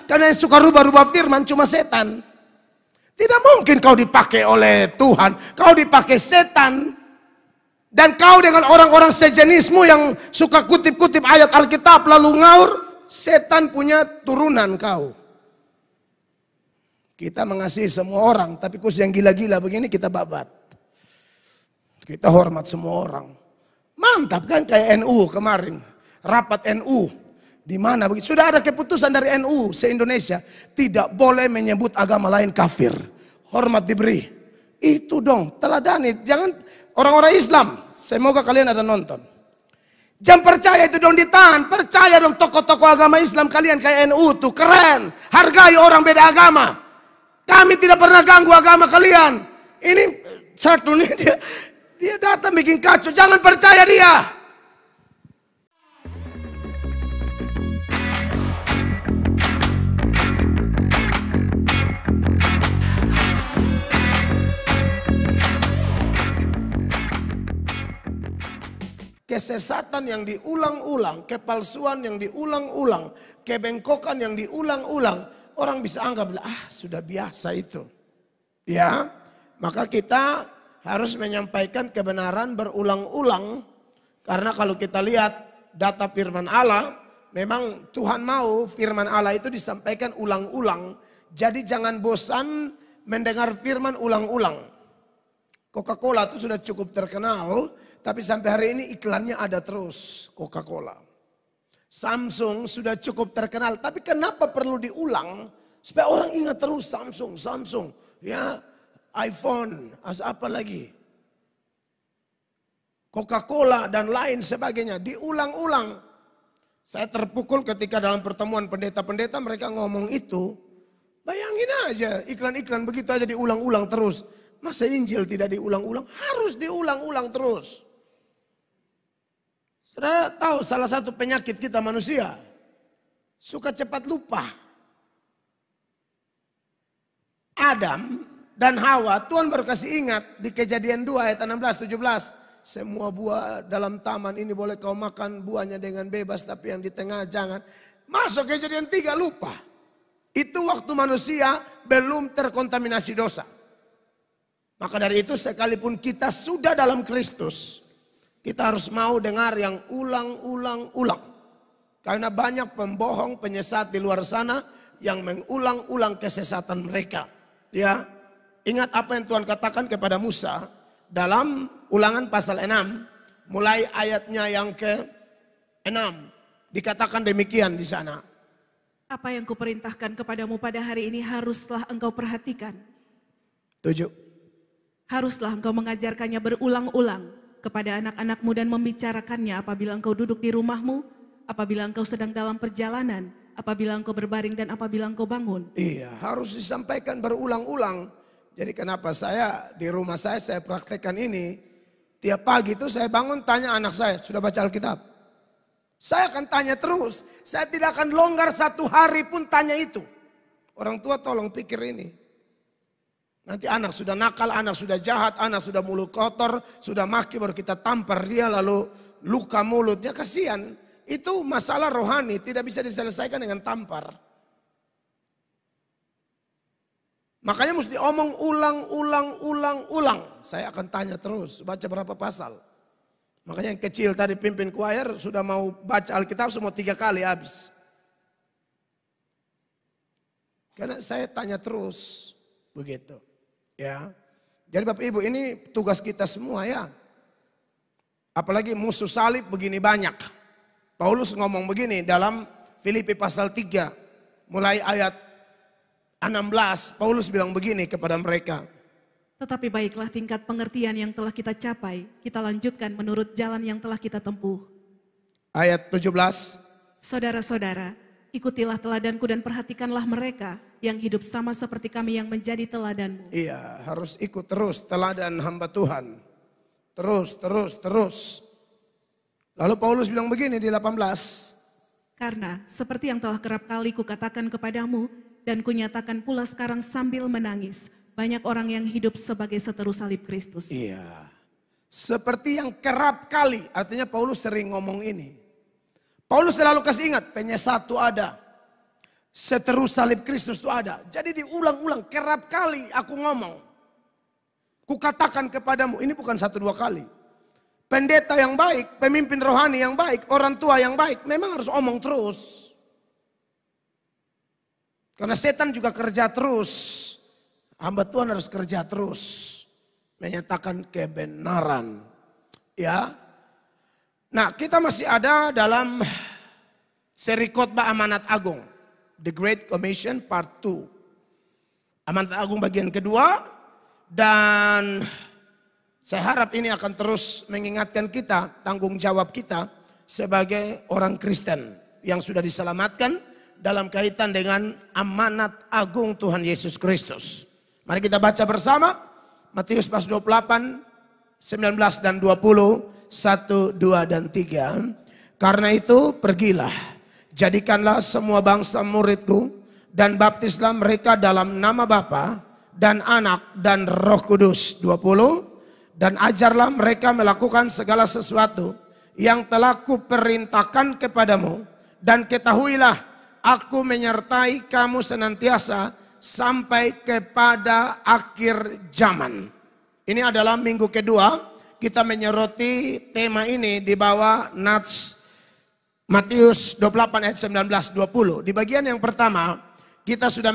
Karena yang suka rubah-rubah firman cuma setan. Tidak mungkin kau dipakai oleh Tuhan, kau dipakai setan. Dan kau dengan orang-orang sejenismu yang suka kutip-kutip ayat Alkitab lalu ngaur, setan punya turunan kau. Kita mengasihi semua orang, tapi khusus yang gila-gila begini kita babat. Kita hormat semua orang. Mantap kan kayak NU kemarin, rapat NU. Di mana begitu? Sudah ada keputusan dari NU se-Indonesia, tidak boleh menyebut agama lain kafir. Hormat diberi. Itu dong, teladani. Jangan orang-orang Islam, semoga kalian ada nonton. Jangan percaya itu dong ditahan. Percaya dong tokoh-tokoh agama Islam kalian kayak NU tuh keren. Hargai orang beda agama. Kami tidak pernah ganggu agama kalian. Ini satu nih dia datang bikin kacau. Jangan percaya dia. Kesesatan yang diulang-ulang, kepalsuan yang diulang-ulang, kebengkokan yang diulang-ulang. Orang bisa anggap, sudah biasa itu. Ya, maka kita harus menyampaikan kebenaran berulang-ulang. Karena kalau kita lihat data firman Allah, memang Tuhan mau firman Allah itu disampaikan ulang-ulang. Jadi jangan bosan mendengar firman ulang-ulang. Coca-Cola itu sudah cukup terkenal, tapi sampai hari ini iklannya ada terus, Coca-Cola. Samsung sudah cukup terkenal, tapi kenapa perlu diulang? Supaya orang ingat terus Samsung, ya, iPhone, apa lagi? Coca-Cola dan lain sebagainya, diulang-ulang. Saya terpukul ketika dalam pertemuan pendeta-pendeta mereka ngomong itu. Bayangin aja, iklan-iklan begitu aja diulang-ulang terus. Masa Injil tidak diulang-ulang? Harus diulang-ulang terus. Saudara tahu salah satu penyakit kita manusia, suka cepat lupa. Adam dan Hawa, Tuhan berkasih ingat di Kejadian 2 ayat 16-17. Semua buah dalam taman ini boleh kau makan buahnya dengan bebas, tapi yang di tengah jangan. Masuk Kejadian 3 lupa. Itu waktu manusia belum terkontaminasi dosa. Maka dari itu sekalipun kita sudah dalam Kristus, kita harus mau dengar yang ulang-ulang-ulang. Karena banyak pembohong, penyesat di luar sana yang mengulang-ulang kesesatan mereka. Ya, ingat apa yang Tuhan katakan kepada Musa dalam Ulangan pasal 6, mulai ayatnya yang ke-6. Dikatakan demikian di sana. Apa yang kuperintahkan kepadamu pada hari ini haruslah engkau perhatikan. 7. Haruslah engkau mengajarkannya berulang-ulang kepada anak-anakmu dan membicarakannya apabila engkau duduk di rumahmu, apabila engkau sedang dalam perjalanan, apabila engkau berbaring dan apabila engkau bangun. Iya, harus disampaikan berulang-ulang. Jadi kenapa saya di rumah saya praktekkan ini. Tiap pagi itu saya bangun tanya anak saya, sudah baca Alkitab? Saya akan tanya terus. Saya tidak akan longgar satu hari pun tanya itu. Orang tua tolong pikir ini. Nanti anak sudah nakal, anak sudah jahat, anak sudah mulut kotor, sudah maki baru kita tampar dia lalu luka mulutnya, kasihan. Itu masalah rohani, tidak bisa diselesaikan dengan tampar. Makanya mesti omong ulang. Saya akan tanya terus, baca berapa pasal. Makanya yang kecil tadi pimpin choir sudah mau baca Alkitab semua 3 kali habis. Karena saya tanya terus, begitu. Ya, jadi Bapak Ibu ini tugas kita semua ya. Apalagi musuh salib begini banyak. Paulus ngomong begini dalam Filipi pasal 3. Mulai ayat 16 Paulus bilang begini kepada mereka. Tetapi baiklah tingkat pengertian yang telah kita capai, kita lanjutkan menurut jalan yang telah kita tempuh. Ayat 17. Saudara-saudara, ikutilah teladanku dan perhatikanlah mereka yang hidup sama seperti kami yang menjadi teladanmu. Iya, harus ikut terus teladan hamba Tuhan. Terus. Lalu Paulus bilang begini di 18. Karena seperti yang telah kerap kali kukatakan kepadamu dan kunyatakan pula sekarang sambil menangis, banyak orang yang hidup sebagai seteru salib Kristus. Iya, seperti yang kerap kali, artinya Paulus sering ngomong ini. Paulus selalu kasih ingat, penyesat itu ada. seteru salib Kristus itu ada. Jadi diulang-ulang, kerap kali aku ngomong. Kukatakan kepadamu, ini bukan 1-2 kali. Pendeta yang baik, pemimpin rohani yang baik, orang tua yang baik, memang harus omong terus. Karena setan juga kerja terus. Hamba Tuhan harus kerja terus. Menyatakan kebenaran. Ya. Nah, kita masih ada dalam seri khotbah Amanat Agung. The Great Commission Part 2. Amanat Agung bagian kedua. Dan saya harap ini akan terus mengingatkan kita, tanggung jawab kita sebagai orang Kristen yang sudah diselamatkan dalam kaitan dengan amanat agung Tuhan Yesus Kristus. Mari kita baca bersama Matius pasal 28, 19 dan 20, 1, 2 dan 3. Karena itu pergilah, jadikanlah semua bangsa muridku dan baptislah mereka dalam nama Bapa dan Anak dan Roh Kudus. 20. Dan ajarlah mereka melakukan segala sesuatu yang telah kuperintahkan kepadamu. Dan ketahuilah, aku menyertai kamu senantiasa sampai kepada akhir zaman. Ini adalah minggu kedua kita menyoroti tema ini di bawah Nats Matius 28 ayat 19-20. Di bagian yang pertama kita sudah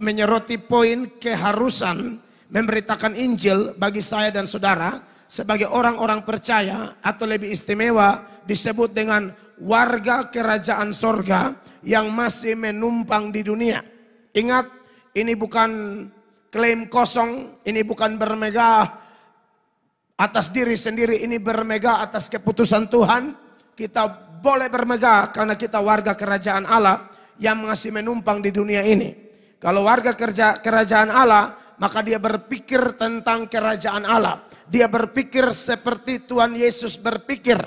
menyoroti poin keharusan memberitakan Injil bagi saya dan saudara sebagai orang-orang percaya atau lebih istimewa disebut dengan warga kerajaan sorga yang masih menumpang di dunia. Ingat, ini bukan klaim kosong, ini bukan bermegah atas diri sendiri, ini bermegah atas keputusan Tuhan. Kita boleh bermegah karena kita warga kerajaan Allah yang masih menumpang di dunia ini. Kalau warga kerajaan Allah, maka dia berpikir tentang kerajaan Allah. Dia berpikir seperti Tuhan Yesus berpikir.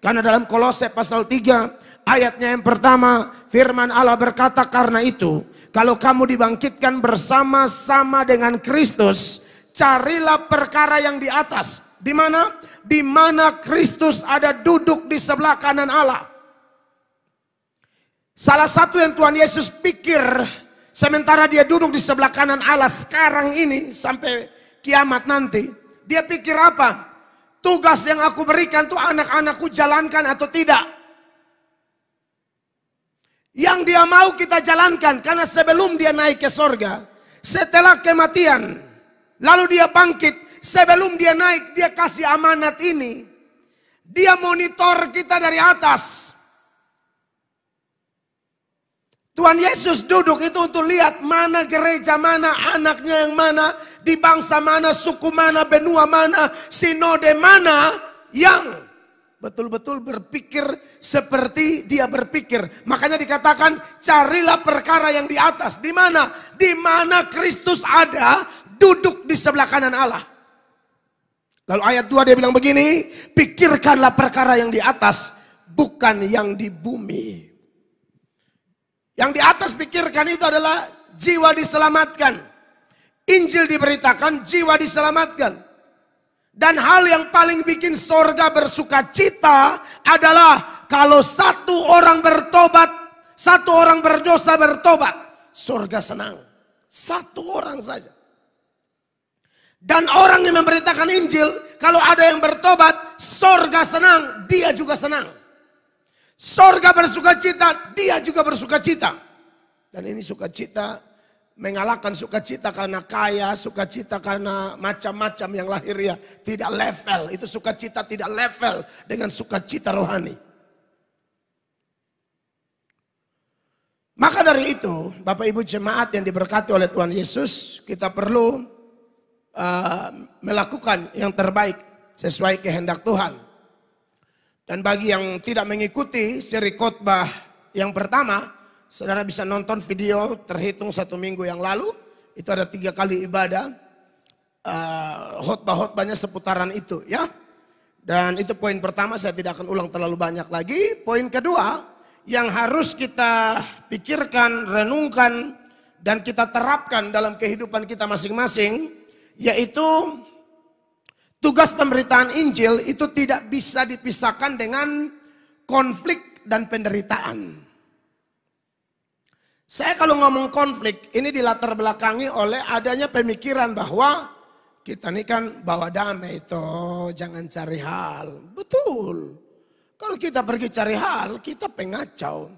Karena dalam Kolose pasal 3 ayatnya yang pertama, firman Allah berkata, karena itu kalau kamu dibangkitkan bersama-sama dengan Kristus, carilah perkara yang di atas. Di mana? Di mana Kristus ada duduk di sebelah kanan Allah. Salah satu yang Tuhan Yesus pikir sementara dia duduk di sebelah kanan Allah sekarang ini sampai kiamat nanti, dia pikir apa? Tugas yang aku berikan tuh anak-anakku jalankan atau tidak? Yang dia mau kita jalankan, karena sebelum dia naik ke sorga, setelah kematian, lalu dia bangkit, sebelum dia naik, dia kasih amanat ini. Dia monitor kita dari atas. Tuhan Yesus duduk itu untuk lihat mana gereja mana, anaknya yang mana, di bangsa mana, suku mana, benua mana, sinode mana yang betul-betul berpikir seperti dia berpikir. Makanya dikatakan carilah perkara yang di atas. Di mana? Di mana Kristus ada duduk di sebelah kanan Allah. Lalu ayat 2 dia bilang begini, pikirkanlah perkara yang di atas, bukan yang di bumi. Yang di atas pikirkan itu adalah jiwa diselamatkan. Injil diberitakan, jiwa diselamatkan. Dan hal yang paling bikin sorga bersuka cita adalah kalau satu orang bertobat, satu orang berdosa bertobat, sorga senang. Satu orang saja. Dan orang yang memberitakan Injil, kalau ada yang bertobat, sorga senang, dia juga senang. Sorga bersuka cita, dia juga bersuka cita. Dan ini sukacita mengalahkan sukacita karena kaya, sukacita karena macam-macam yang lahiriah. Tidak level, itu sukacita tidak level dengan sukacita rohani. Maka dari itu, Bapak Ibu jemaat yang diberkati oleh Tuhan Yesus, kita perlu melakukan yang terbaik sesuai kehendak Tuhan. Dan bagi yang tidak mengikuti seri khotbah yang pertama, saudara bisa nonton video terhitung 1 minggu yang lalu. Itu ada 3 kali ibadah, khotbah-khotbahnya seputaran itu ya. Dan itu poin pertama, saya tidak akan ulang terlalu banyak lagi. Poin kedua yang harus kita pikirkan, renungkan, dan kita terapkan dalam kehidupan kita masing-masing, yaitu tugas pemberitaan Injil itu tidak bisa dipisahkan dengan konflik dan penderitaan. Saya kalau ngomong konflik, ini dilatar belakangi oleh adanya pemikiran bahwa kita ini kan bawa damai itu, jangan cari hal. Betul. Kalau kita pergi cari hal, kita pengacau.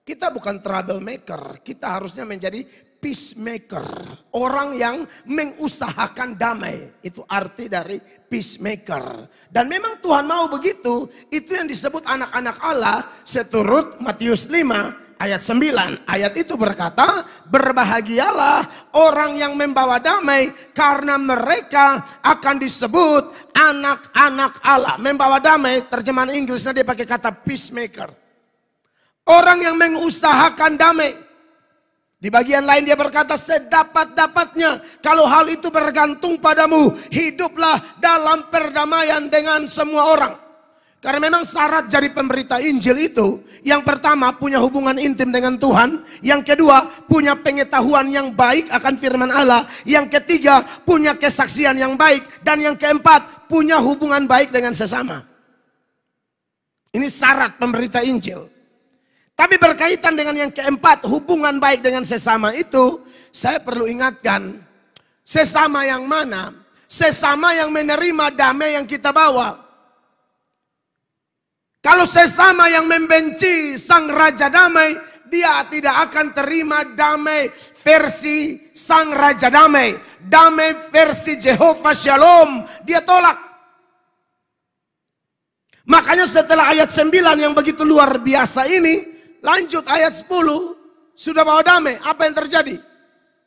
Kita bukan troublemaker, kita harusnya menjadi peacemaker. Orang yang mengusahakan damai, itu arti dari peacemaker. Dan memang Tuhan mau begitu, itu yang disebut anak-anak Allah seturut Matius 5. Ayat 9, ayat itu berkata, berbahagialah orang yang membawa damai karena mereka akan disebut anak-anak Allah. Membawa damai, terjemahan Inggrisnya dia pakai kata peacemaker. Orang yang mengusahakan damai. Di bagian lain dia berkata, sedapat-dapatnya kalau hal itu bergantung padamu, hiduplah dalam perdamaian dengan semua orang. Karena memang syarat jadi pemberita Injil itu, yang pertama punya hubungan intim dengan Tuhan, yang kedua punya pengetahuan yang baik akan firman Allah, yang ketiga punya kesaksian yang baik, dan yang keempat punya hubungan baik dengan sesama. Ini syarat pemberita Injil. Tapi berkaitan dengan yang keempat, hubungan baik dengan sesama itu, saya perlu ingatkan, sesama yang mana? Sesama yang menerima damai yang kita bawa. Kalau sesama yang membenci sang Raja Damai, dia tidak akan terima damai versi sang Raja Damai. Damai versi Jehovah Shalom, dia tolak. Makanya setelah ayat 9 yang begitu luar biasa ini, lanjut ayat 10, sudah bawa damai, apa yang terjadi?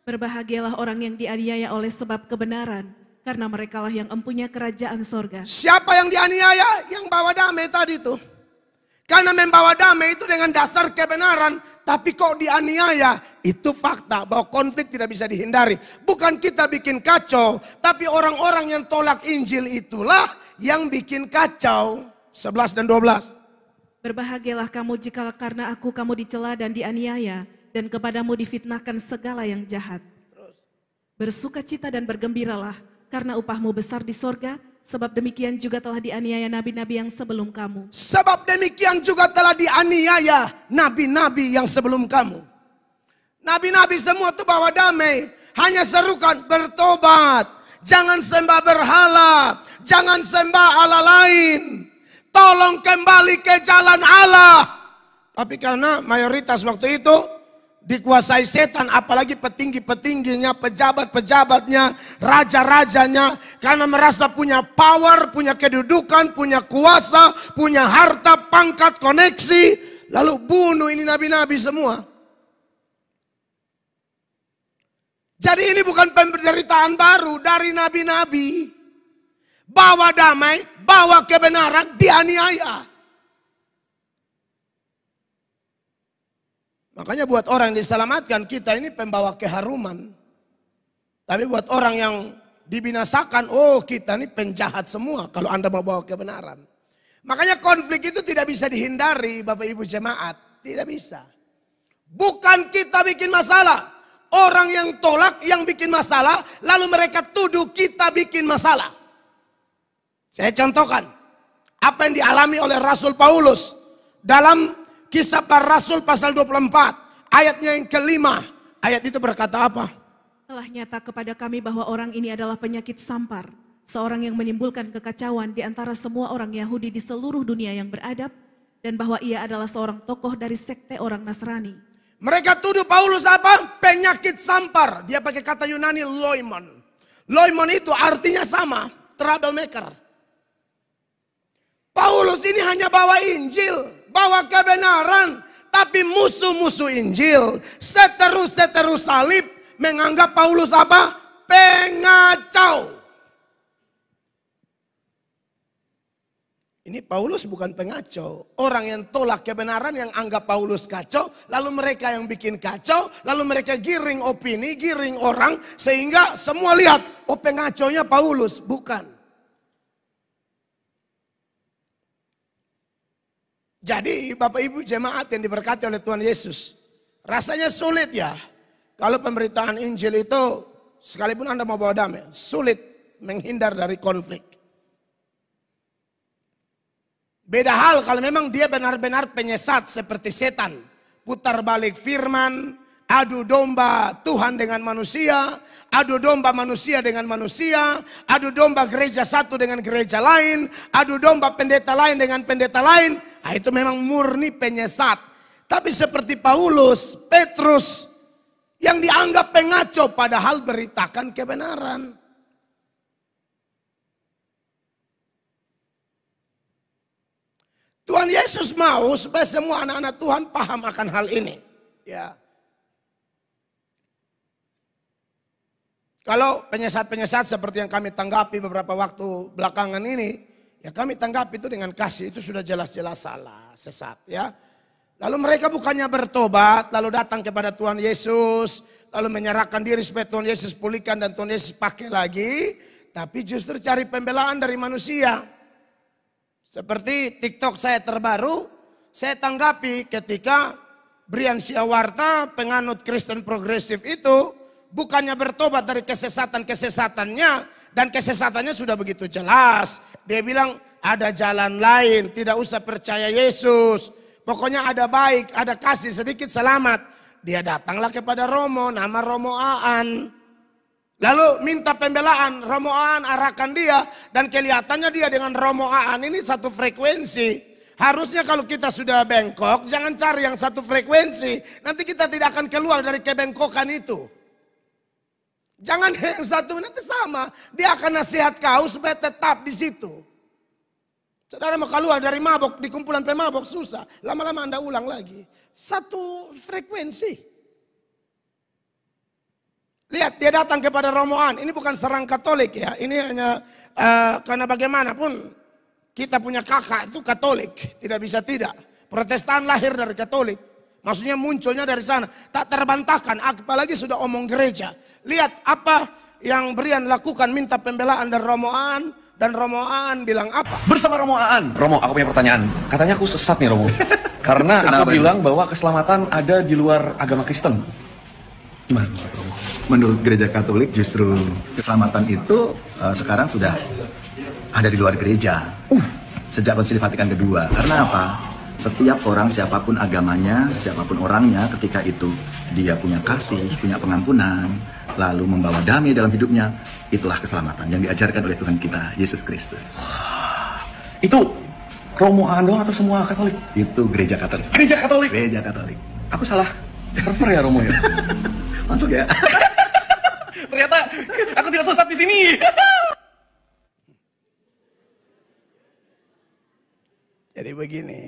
Berbahagialah orang yang dianiaya oleh sebab kebenaran, karena merekalah yang empunya kerajaan sorga. Siapa yang dianiaya? Yang bawa damai tadi itu. Karena membawa damai itu dengan dasar kebenaran. Tapi kok dianiaya? Itu fakta bahwa konflik tidak bisa dihindari. Bukan kita bikin kacau. Tapi orang-orang yang tolak Injil itulah yang bikin kacau. 11 dan 12. Berbahagialah kamu jika karena aku kamu dicela dan dianiaya. Dan kepadamu difitnahkan segala yang jahat. Bersukacita dan bergembiralah. Karena upahmu besar di sorga. Sebab demikian juga telah dianiaya nabi-nabi yang sebelum kamu. Sebab demikian juga telah dianiaya nabi-nabi yang sebelum kamu. Nabi-nabi semua itu bawa damai. Hanya serukan bertobat. Jangan sembah berhala. Jangan sembah Allah lain. Tolong kembali ke jalan Allah. Tapi karena mayoritas waktu itu dikuasai setan, apalagi petinggi-petingginya, pejabat-pejabatnya, raja-rajanya, karena merasa punya power, punya kedudukan, punya kuasa, punya harta, pangkat, koneksi, lalu bunuh ini nabi-nabi semua. Jadi ini bukan penderitaan baru dari nabi-nabi. Bawa damai, bawa kebenaran, dianiaya. Makanya buat orang yang diselamatkan, kita ini pembawa keharuman. Tapi buat orang yang dibinasakan, oh kita ini penjahat semua kalau Anda mau bawa kebenaran. Makanya konflik itu tidak bisa dihindari Bapak Ibu jemaat. Tidak bisa. Bukan kita bikin masalah. Orang yang tolak yang bikin masalah, lalu mereka tuduh kita bikin masalah. Saya contohkan apa yang dialami oleh Rasul Paulus dalam Kisah Para Rasul pasal 24, ayatnya yang kelima. Ayat itu berkata apa? Telah nyata kepada kami bahwa orang ini adalah penyakit sampar. Seorang yang menimbulkan kekacauan di antara semua orang Yahudi di seluruh dunia yang beradab. Dan bahwa ia adalah seorang tokoh dari sekte orang Nasrani. Mereka tuduh Paulus apa? Penyakit sampar. Dia pakai kata Yunani loimon. Loimon itu artinya sama, troublemaker. Paulus ini hanya bawa Injil, bawa kebenaran. Tapi musuh-musuh Injil, seteru-seteru salib menganggap Paulus apa? Pengacau. Ini Paulus bukan pengacau. Orang yang tolak kebenaran yang anggap Paulus kacau. Lalu mereka yang bikin kacau. Lalu mereka giring opini, giring orang. Sehingga semua lihat, oh pengacaunya Paulus. Bukan. Jadi Bapak Ibu jemaat yang diberkati oleh Tuhan Yesus. Rasanya sulit ya. Kalau pemberitaan Injil itu sekalipun Anda mau bawa damai. Sulit menghindar dari konflik. Beda hal kalau memang dia benar-benar penyesat seperti setan. Putar balik firman, adu domba Tuhan dengan manusia, adu domba manusia dengan manusia, adu domba gereja satu dengan gereja lain, adu domba pendeta lain dengan pendeta lain. Nah, itu memang murni penyesat. Tapi seperti Paulus, Petrus yang dianggap pengaco padahal beritakan kebenaran. Tuhan Yesus mau supaya semua anak-anak Tuhan paham akan hal ini. Ya. Kalau penyesat-penyesat seperti yang kami tanggapi beberapa waktu belakangan ini, ya kami tanggapi itu dengan kasih, itu sudah jelas-jelas salah, sesat ya. Lalu mereka bukannya bertobat, lalu datang kepada Tuhan Yesus, lalu menyerahkan diri supaya Tuhan Yesus pulihkan dan Tuhan Yesus pakai lagi, tapi justru cari pembelaan dari manusia. Seperti TikTok saya terbaru, saya tanggapi ketika Brian Siawarta, penganut Kristen progresif itu, bukannya bertobat dari kesesatan-kesesatannya, dan kesesatannya sudah begitu jelas. Dia bilang ada jalan lain, tidak usah percaya Yesus. Pokoknya ada baik, ada kasih, sedikit selamat. Dia datanglah kepada Romo, nama Romo Aan. Lalu minta pembelaan, Romo Aan arahkan dia. Dan kelihatannya dia dengan Romo Aan ini satu frekuensi. Harusnya kalau kita sudah bengkok, jangan cari yang satu frekuensi. Nanti kita tidak akan keluar dari kebengkokan itu. Jangan yang satu, nanti sama. Dia akan nasihat kau supaya tetap di situ. Saudara mau keluar dari mabok, di kumpulan pemabok susah. Lama-lama Anda ulang lagi. Satu frekuensi. Lihat, dia datang kepada Romo Aan. Ini bukan serang Katolik ya. Ini hanya karena bagaimanapun kita punya kakak itu Katolik. Tidak bisa tidak. Protestan lahir dari Katolik. Maksudnya munculnya dari sana. Tak terbantahkan, apalagi sudah omong gereja. Lihat apa yang Brian lakukan, minta pembelaan dari Romo Aan. Dan Romo Aan bilang apa? Bersama Romo Aan. Romo, aku punya pertanyaan. Katanya aku sesat nih Romo. Karena aku bilang bahwa keselamatan ada di luar agama Kristen. Gimana? Menurut gereja Katolik justru keselamatan itu sekarang sudah ada di luar gereja. Sejak Konsili Vatikan kedua. Karena apa? Setiap orang, siapapun agamanya, siapapun orangnya, ketika itu dia punya kasih, punya pengampunan, lalu membawa damai dalam hidupnya, itulah keselamatan yang diajarkan oleh Tuhan kita, Yesus Kristus. Itu Romo Aan doang atau semua Katolik? Itu gereja Katolik. Gereja Katolik? Gereja Katolik. Aku salah server ya Romo ya? Masuk ya? Ternyata aku tidak sesat di sini. Jadi begini.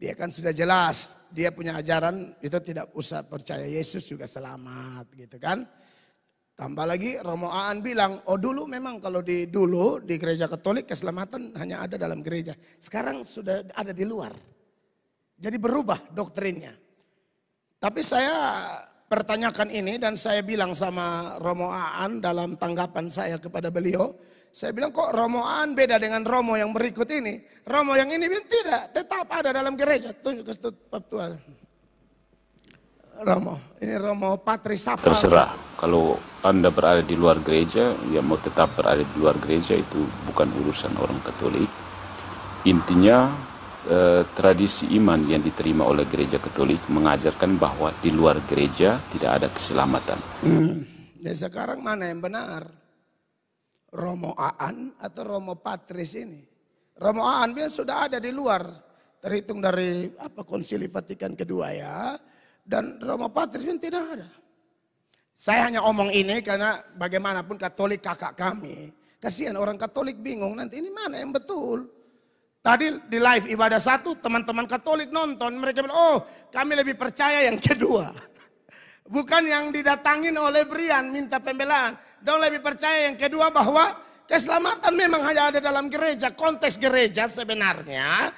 Dia kan sudah jelas, dia punya ajaran itu tidak usah percaya Yesus juga selamat gitu kan. Tambah lagi Romo Aan bilang, oh dulu memang kalau dulu di gereja Katolik keselamatan hanya ada dalam gereja. Sekarang sudah ada di luar. Jadi berubah doktrinnya. Tapi saya pertanyakan ini dan saya bilang sama Romo Aan dalam tanggapan saya kepada beliau. Saya bilang kok Romo Aan beda dengan Romo yang berikut ini. Romo yang ini tidak, tetap ada dalam gereja. Tunjuk ke Tuhan. Romo, ini Romo Patris apa? Terserah, kalau Anda berada di luar gereja, ya mau tetap berada di luar gereja itu bukan urusan orang Katolik. Intinya tradisi iman yang diterima oleh gereja Katolik mengajarkan bahwa di luar gereja tidak ada keselamatan. Ya sekarang mana yang benar? Romo Aan atau Romo Patris ini? Romo Aan bilang sudah ada di luar. Terhitung dari Konsili Vatikan kedua ya. Dan Romo Patris pun tidak ada. Saya hanya omong ini karena bagaimanapun Katolik kakak kami. Kasihan orang Katolik bingung nanti ini mana yang betul. Tadi di live ibadah satu teman-teman Katolik nonton. Mereka bilang oh kami lebih percaya yang kedua. Bukan yang didatangin oleh Brian minta pembelaan. Dan lebih percaya yang kedua bahwa keselamatan memang hanya ada dalam gereja. Konteks gereja sebenarnya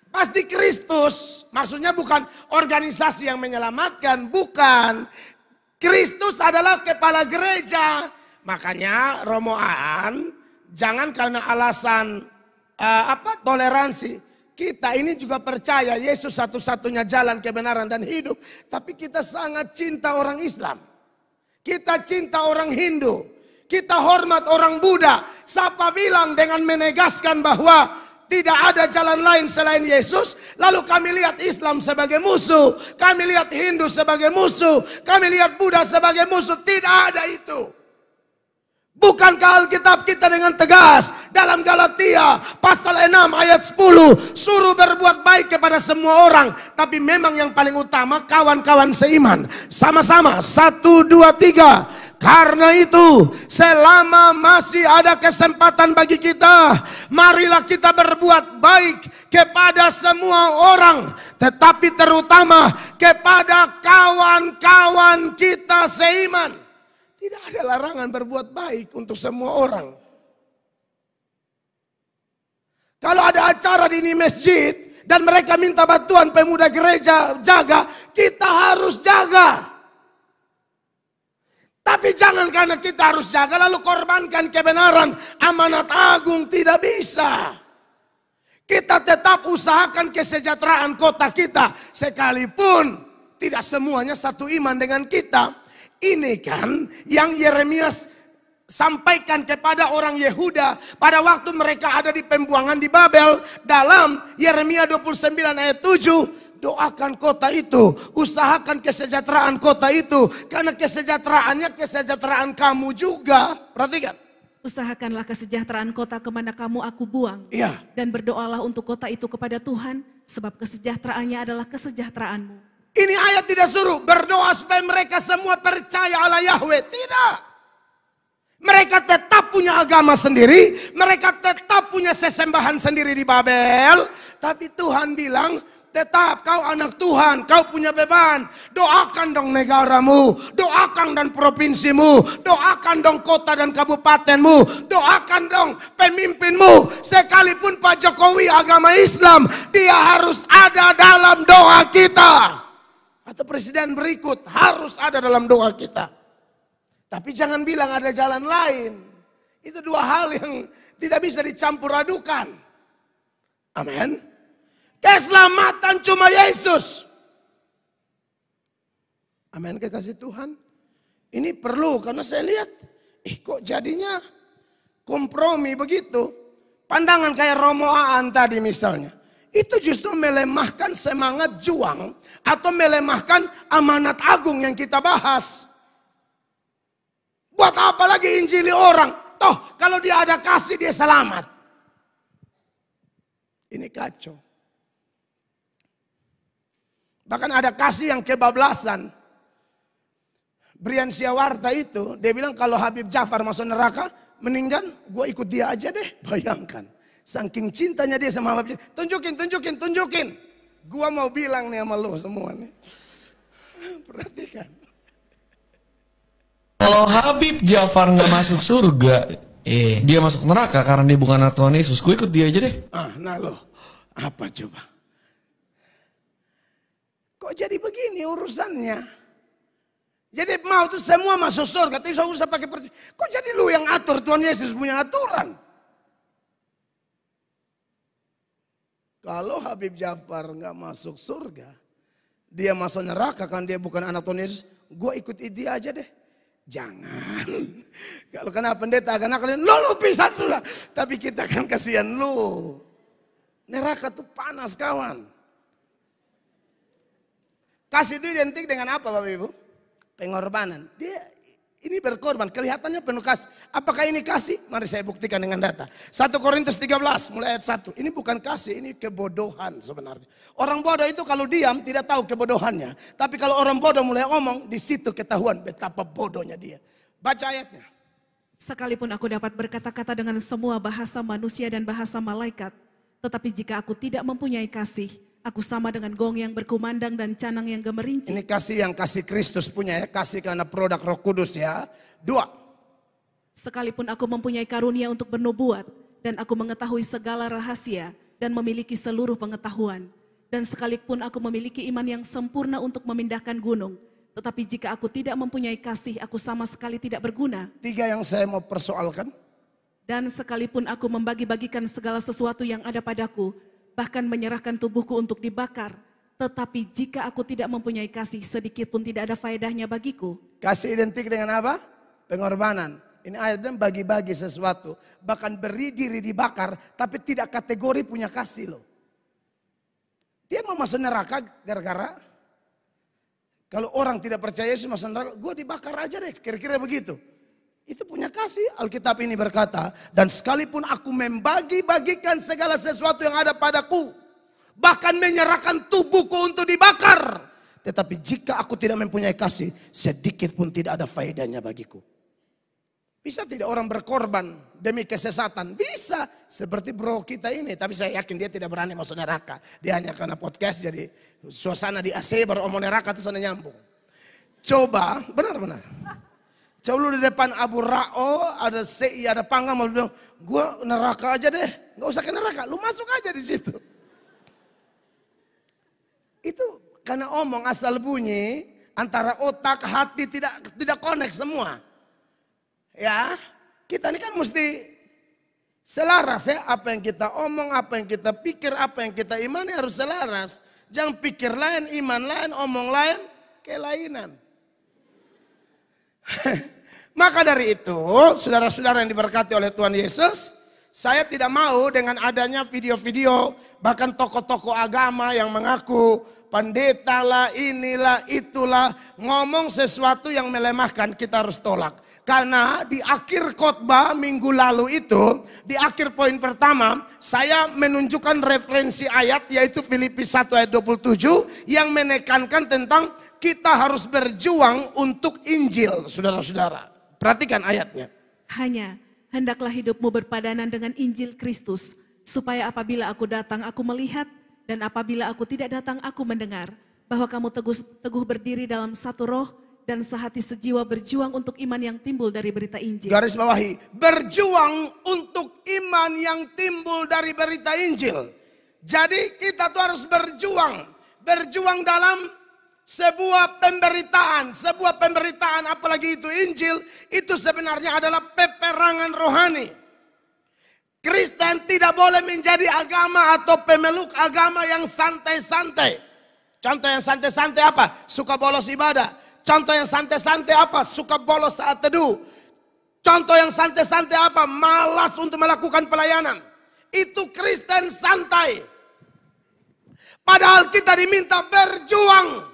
pasti Kristus. Maksudnya bukan organisasi yang menyelamatkan. Bukan. Kristus adalah kepala gereja. Makanya Romo Aan jangan karena alasan toleransi. Kita ini juga percaya Yesus satu-satunya jalan kebenaran dan hidup. Tapi kita sangat cinta orang Islam. Kita cinta orang Hindu. Kita hormat orang Buddha. Siapa bilang dengan menegaskan bahwa tidak ada jalan lain selain Yesus, lalu kami lihat Islam sebagai musuh, kami lihat Hindu sebagai musuh, kami lihat Buddha sebagai musuh. Tidak ada itu. Bukankah Alkitab kita dengan tegas dalam Galatia pasal 6 ayat 10 suruh berbuat baik kepada semua orang, tapi memang yang paling utama kawan-kawan seiman. Sama-sama 1, 2, 3. Karena itu selama masih ada kesempatan bagi kita, marilah kita berbuat baik kepada semua orang, tetapi terutama kepada kawan-kawan kita seiman. Tidak ada larangan berbuat baik untuk semua orang. Kalau ada acara di ini masjid dan mereka minta bantuan pemuda gereja jaga, kita harus jaga. Tapi jangan karena kita harus jaga lalu korbankan kebenaran, amanat agung, tidak bisa. Kita tetap usahakan kesejahteraan kota kita, sekalipun tidak semuanya satu iman dengan kita. Ini kan yang Yeremia sampaikan kepada orang Yehuda pada waktu mereka ada di pembuangan di Babel. Dalam Yeremia 29 ayat 7, doakan kota itu, usahakan kesejahteraan kota itu, karena kesejahteraannya kesejahteraan kamu juga. Perhatikan. Usahakanlah kesejahteraan kota kemana kamu aku buang. Iya. Dan berdoalah untuk kota itu kepada Tuhan, sebab kesejahteraannya adalah kesejahteraanmu. Ini ayat tidak suruh berdoa supaya mereka semua percaya Allah Yahweh. Tidak. Mereka tetap punya agama sendiri. Mereka tetap punya sesembahan sendiri di Babel. Tapi Tuhan bilang, tetap kau anak Tuhan, kau punya beban. Doakan dong negaramu, doakan dan provinsimu, doakan dong kota dan kabupatenmu, doakan dong pemimpinmu. Sekalipun Pak Jokowi agama Islam, dia harus ada dalam doa kita. Atau presiden berikut harus ada dalam doa kita. Tapi jangan bilang ada jalan lain. Itu dua hal yang tidak bisa dicampur adukan. Amin. Keselamatan cuma Yesus. Amin, kekasih Tuhan. Ini perlu karena saya lihat, kok jadinya kompromi begitu. Pandangan kayak Romo Aan tadi misalnya. Itu justru melemahkan semangat juang atau melemahkan amanat agung yang kita bahas. Buat apa lagi injili orang? Toh kalau dia ada kasih dia selamat. Ini kacau. Bahkan ada kasih yang kebablasan. Brian Siawarta itu, dia bilang kalau Habib Jafar masuk neraka, mendingan gue ikut dia aja deh. Bayangkan. Saking cintanya dia sama Habib. Tunjukin. Gua mau bilang nih sama lo semua nih. Perhatikan. Kalau Habib Jafar nggak masuk surga, dia masuk neraka karena dia bukan anak Tuhan Yesus. Gue ikut dia aja deh. Nah lo, apa coba? Kok jadi begini urusannya? Jadi mau tuh semua masuk surga, tapi usah pakai kok jadi lu yang atur? Tuhan Yesus punya aturan. Kalau Habib Jafar nggak masuk surga, dia masuk neraka kan dia bukan anak Tuhan Yesus, gue ikut dia aja deh. Jangan. Kalau kena pendeta akan kalian, lu pisan sudah. Tapi kita kan kasihan lu. Neraka tuh panas kawan. Kasih itu identik dengan apa Bapak Ibu? Pengorbanan. Dia ini berkorban, kelihatannya penuh kasih. Apakah ini kasih? Mari saya buktikan dengan data. 1 Korintus 13 mulai ayat 1. Ini bukan kasih, ini kebodohan sebenarnya. Orang bodoh itu kalau diam tidak tahu kebodohannya. Tapi kalau orang bodoh mulai ngomong, di situ ketahuan betapa bodohnya dia. Baca ayatnya. Sekalipun aku dapat berkata-kata dengan semua bahasa manusia dan bahasa malaikat, tetapi jika aku tidak mempunyai kasih, aku sama dengan gong yang berkumandang dan canang yang gemerincing. Ini kasih yang kasih Kristus punya ya. Kasih karena produk Roh Kudus ya. 2. Sekalipun aku mempunyai karunia untuk bernubuat, dan aku mengetahui segala rahasia, dan memiliki seluruh pengetahuan. Dan sekalipun aku memiliki iman yang sempurna untuk memindahkan gunung, tetapi jika aku tidak mempunyai kasih, aku sama sekali tidak berguna. 3 yang saya mau persoalkan. Dan sekalipun aku membagi-bagikan segala sesuatu yang ada padaku, bahkan menyerahkan tubuhku untuk dibakar, tetapi jika aku tidak mempunyai kasih, sedikit pun tidak ada faedahnya bagiku. Kasih identik dengan apa? Pengorbanan. Ini ayat bilang bagi-bagi sesuatu. Bahkan beri diri dibakar, tapi tidak kategori punya kasih loh. Dia mau masuk neraka gara-gara kalau orang tidak percaya Yesus masuk neraka, gue dibakar aja deh, kira-kira begitu. Itu punya kasih. Alkitab ini berkata, dan sekalipun aku membagi-bagikan segala sesuatu yang ada padaku, bahkan menyerahkan tubuhku untuk dibakar, tetapi jika aku tidak mempunyai kasih, sedikit pun tidak ada faedahnya bagiku. Bisa tidak orang berkorban demi kesesatan? Bisa. Seperti bro kita ini. Tapi saya yakin dia tidak berani masuk neraka. Dia hanya karena podcast jadi suasana di AC baru omong neraka itu sana nyambung. Coba, benar-benar. Coba lu di depan Abu Ra'o, ada CI, ada Pangam. Lu bilang, gue neraka aja deh. Gak usah ke neraka, lu masuk aja di situ. Itu karena omong asal bunyi, antara otak, hati tidak connect semua. Ya, kita ini kan mesti selaras ya. Apa yang kita omong, apa yang kita pikir, apa yang kita imani harus selaras. Jangan pikir lain, iman lain, omong lain, kelainan. Maka dari itu, saudara-saudara yang diberkati oleh Tuhan Yesus, saya tidak mau dengan adanya video-video, bahkan tokoh-tokoh agama yang mengaku pendeta lah, inilah, itulah, ngomong sesuatu yang melemahkan, kita harus tolak. Karena di akhir khotbah minggu lalu itu, di akhir poin pertama, saya menunjukkan referensi ayat yaitu Filipi 1 ayat 27 yang menekankan tentang kita harus berjuang untuk Injil, saudara-saudara. Perhatikan ayatnya. Hanya hendaklah hidupmu berpadanan dengan Injil Kristus, supaya apabila aku datang aku melihat, dan apabila aku tidak datang aku mendengar, bahwa kamu teguh berdiri dalam satu roh, dan sehati sejiwa berjuang untuk iman yang timbul dari berita Injil. Garis bawahi, berjuang untuk iman yang timbul dari berita Injil. Jadi kita tuh harus berjuang dalam sebuah pemberitaan, apalagi itu Injil, itu sebenarnya adalah peperangan rohani. Kristen tidak boleh menjadi agama atau pemeluk agama yang santai-santai. Contoh yang santai-santai apa? Suka bolos ibadah. Contoh yang santai-santai apa? Suka bolos saat teduh. Contoh yang santai-santai apa? Malas untuk melakukan pelayanan. Itu Kristen santai. Padahal kita diminta berjuang.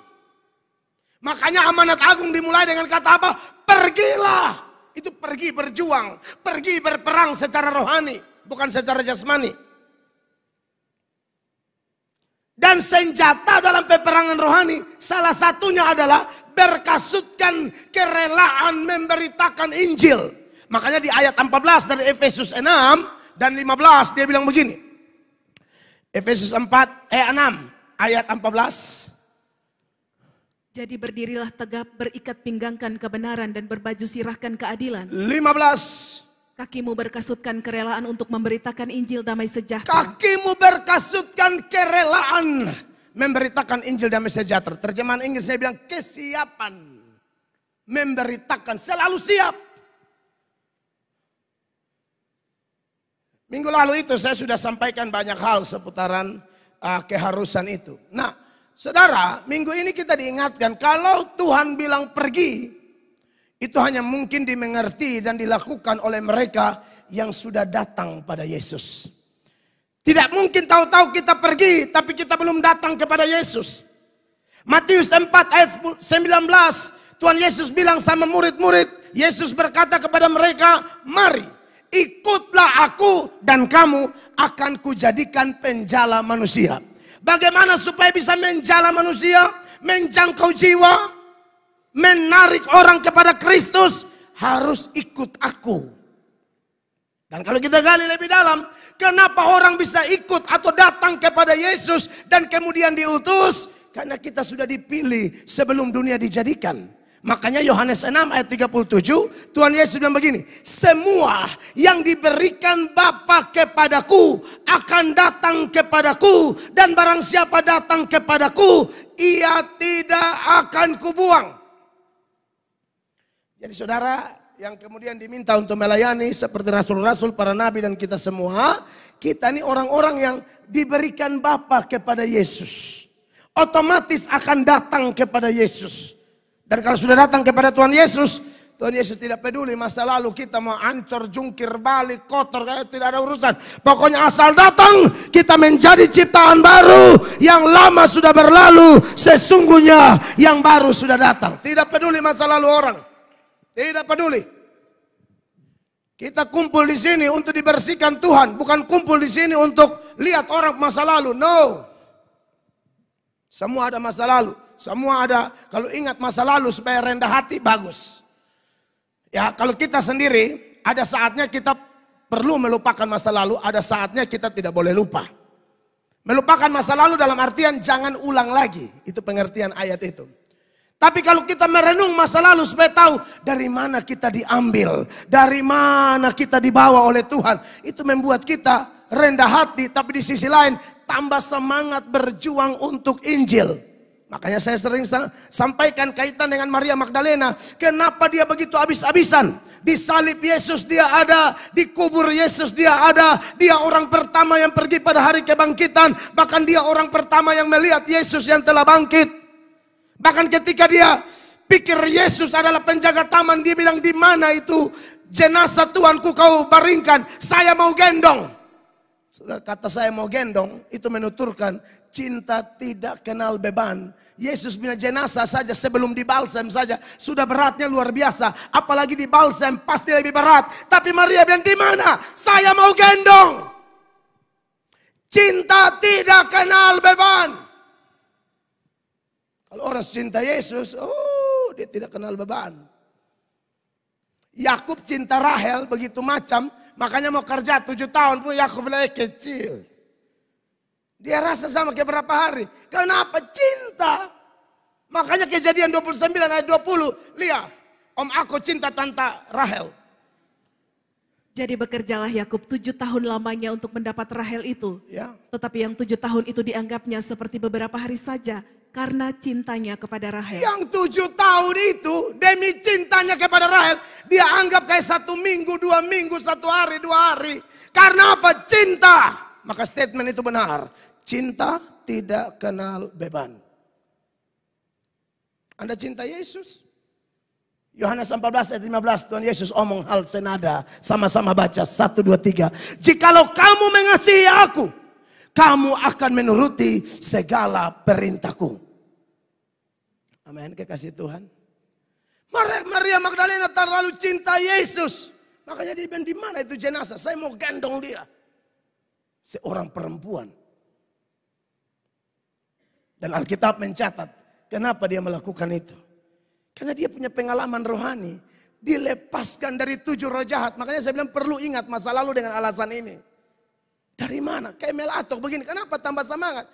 Makanya amanat agung dimulai dengan kata apa? Pergilah. Itu pergi berjuang. Pergi berperang secara rohani. Bukan secara jasmani. Dan senjata dalam peperangan rohani salah satunya adalah berkasutkan kerelaan memberitakan Injil. Makanya di ayat 14 dari Efesus 6 dan 15 dia bilang begini. Efesus 6 ayat 14. Jadi berdirilah tegap, berikat pinggangkan kebenaran dan berbaju sirahkan keadilan. 15. Kakimu berkasutkan kerelaan untuk memberitakan Injil damai sejahtera. Kakimu berkasutkan kerelaan memberitakan Injil damai sejahtera. Terjemahan Inggrisnya bilang kesiapan. Memberitakan, selalu siap. Minggu lalu itu saya sudah sampaikan banyak hal seputaran keharusan itu. Nah, saudara, minggu ini kita diingatkan kalau Tuhan bilang pergi, itu hanya mungkin dimengerti dan dilakukan oleh mereka yang sudah datang pada Yesus. Tidak mungkin tahu-tahu kita pergi tapi kita belum datang kepada Yesus. Matius 4 ayat 19, Tuhan Yesus bilang sama murid-murid, Yesus berkata kepada mereka, mari ikutlah aku dan kamu akan kujadikan penjala manusia. Bagaimana supaya bisa menjala manusia, menjangkau jiwa, menarik orang kepada Kristus, harus ikut aku. Dan kalau kita gali lebih dalam, kenapa orang bisa ikut atau datang kepada Yesus dan kemudian diutus? Karena kita sudah dipilih sebelum dunia dijadikan. Makanya Yohanes 6 ayat 37, Tuhan Yesus bilang begini, semua yang diberikan Bapa kepadaku akan datang kepadaku, dan barang siapa datang kepadaku, ia tidak akan kubuang. Jadi saudara yang kemudian diminta untuk melayani seperti rasul-rasul, para nabi dan kita semua, kita ini orang-orang yang diberikan Bapa kepada Yesus. Otomatis akan datang kepada Yesus. Dan kalau sudah datang kepada Tuhan Yesus, Tuhan Yesus tidak peduli masa lalu kita mau ancur, jungkir balik, kotor, kayak tidak ada urusan. Pokoknya asal datang, kita menjadi ciptaan baru. Yang lama sudah berlalu, sesungguhnya yang baru sudah datang. Tidak peduli masa lalu orang. Tidak peduli. Kita kumpul di sini untuk dibersihkan Tuhan, bukan kumpul di sini untuk lihat orang masa lalu. No. Semua ada masa lalu. Semua ada, kalau ingat masa lalu supaya rendah hati, bagus. Ya, kalau kita sendiri, ada saatnya kita perlu melupakan masa lalu, ada saatnya kita tidak boleh lupa. Melupakan masa lalu dalam artian jangan ulang lagi. Itu pengertian ayat itu. Tapi kalau kita merenung masa lalu supaya tahu dari mana kita diambil, dari mana kita dibawa oleh Tuhan, itu membuat kita rendah hati, tapi di sisi lain tambah semangat berjuang untuk Injil. Makanya saya sering sampaikan kaitan dengan Maria Magdalena. Kenapa dia begitu habis-habisan? Di salib Yesus dia ada, di kubur Yesus dia ada. Dia orang pertama yang pergi pada hari kebangkitan. Bahkan dia orang pertama yang melihat Yesus yang telah bangkit. Bahkan ketika dia pikir Yesus adalah penjaga taman, dia bilang, di mana itu jenazah Tuanku kau baringkan? Saya mau gendong. Kata saya mau gendong, itu menuturkan cinta tidak kenal beban. Yesus punya jenazah saja sebelum dibalsam saja sudah beratnya luar biasa. Apalagi dibalsam pasti lebih berat. Tapi Maria bilang, di mana? Saya mau gendong. Cinta tidak kenal beban. Kalau orang cinta Yesus, oh dia tidak kenal beban. Yakub cinta Rahel begitu macam, makanya mau kerja 7 tahun pun Yakub lagi kecil. Dia rasa sama kayak berapa hari. Kenapa? Cinta. Makanya Kejadian 29 ayat 20. Lihat, om aku cinta tante Rahel. Jadi bekerjalah Yakub 7 tahun lamanya untuk mendapat Rahel itu. Ya. Tetapi yang 7 tahun itu dianggapnya seperti beberapa hari saja. Karena cintanya kepada Rahel. Yang 7 tahun itu demi cintanya kepada Rahel. Dia anggap kayak 1 minggu, 2 minggu, 1 hari, 2 hari. Karena apa? Cinta. Maka statement itu benar. Cinta tidak kenal beban. Anda cinta Yesus? Yohanes 14 ayat 15, Tuhan Yesus omong hal senada. Sama-sama baca, 1, 2, 3. Jikalau kamu mengasihi aku, kamu akan menuruti segala perintahku. Amin, kekasih Tuhan. Maria Magdalena terlalu cinta Yesus. Makanya dia bilang, di mana itu jenazah? Saya mau gendong dia. Seorang perempuan. Dan Alkitab mencatat, kenapa dia melakukan itu? Karena dia punya pengalaman rohani. Dilepaskan dari 7 roh jahat. Makanya saya bilang perlu ingat masa lalu dengan alasan ini. Dari mana? Kayak melatok begini. Kenapa tambah semangat?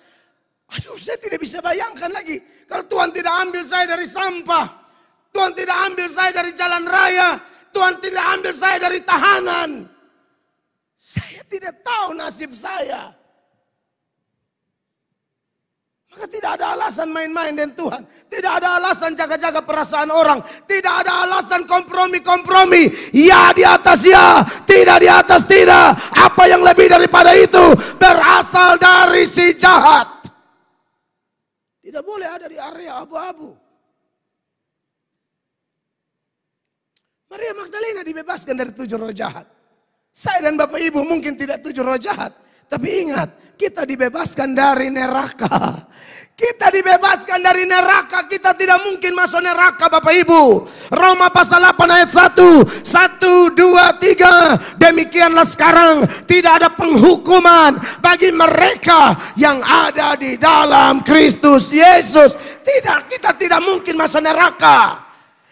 Aduh, saya tidak bisa bayangkan lagi. Kalau Tuhan tidak ambil saya dari sampah. Tuhan tidak ambil saya dari jalan raya. Tuhan tidak ambil saya dari tahanan. Saya tidak tahu nasib saya. Maka tidak ada alasan main-main dengan Tuhan. Tidak ada alasan jaga-jaga perasaan orang. Tidak ada alasan kompromi-kompromi. Ya di atas ya, tidak di atas tidak. Apa yang lebih daripada itu berasal dari si jahat. Tidak boleh ada di area abu-abu. Maria Magdalena dibebaskan dari 7 roh jahat. Saya dan Bapak Ibu mungkin tidak 7 roh jahat. Tapi ingat, kita dibebaskan dari neraka. Kita dibebaskan dari neraka. Kita tidak mungkin masuk neraka, Bapak Ibu. Roma pasal 8 ayat 1. 1, 2, 3. Demikianlah sekarang tidak ada penghukuman bagi mereka yang ada di dalam Kristus Yesus. Tidak, kita tidak mungkin masuk neraka.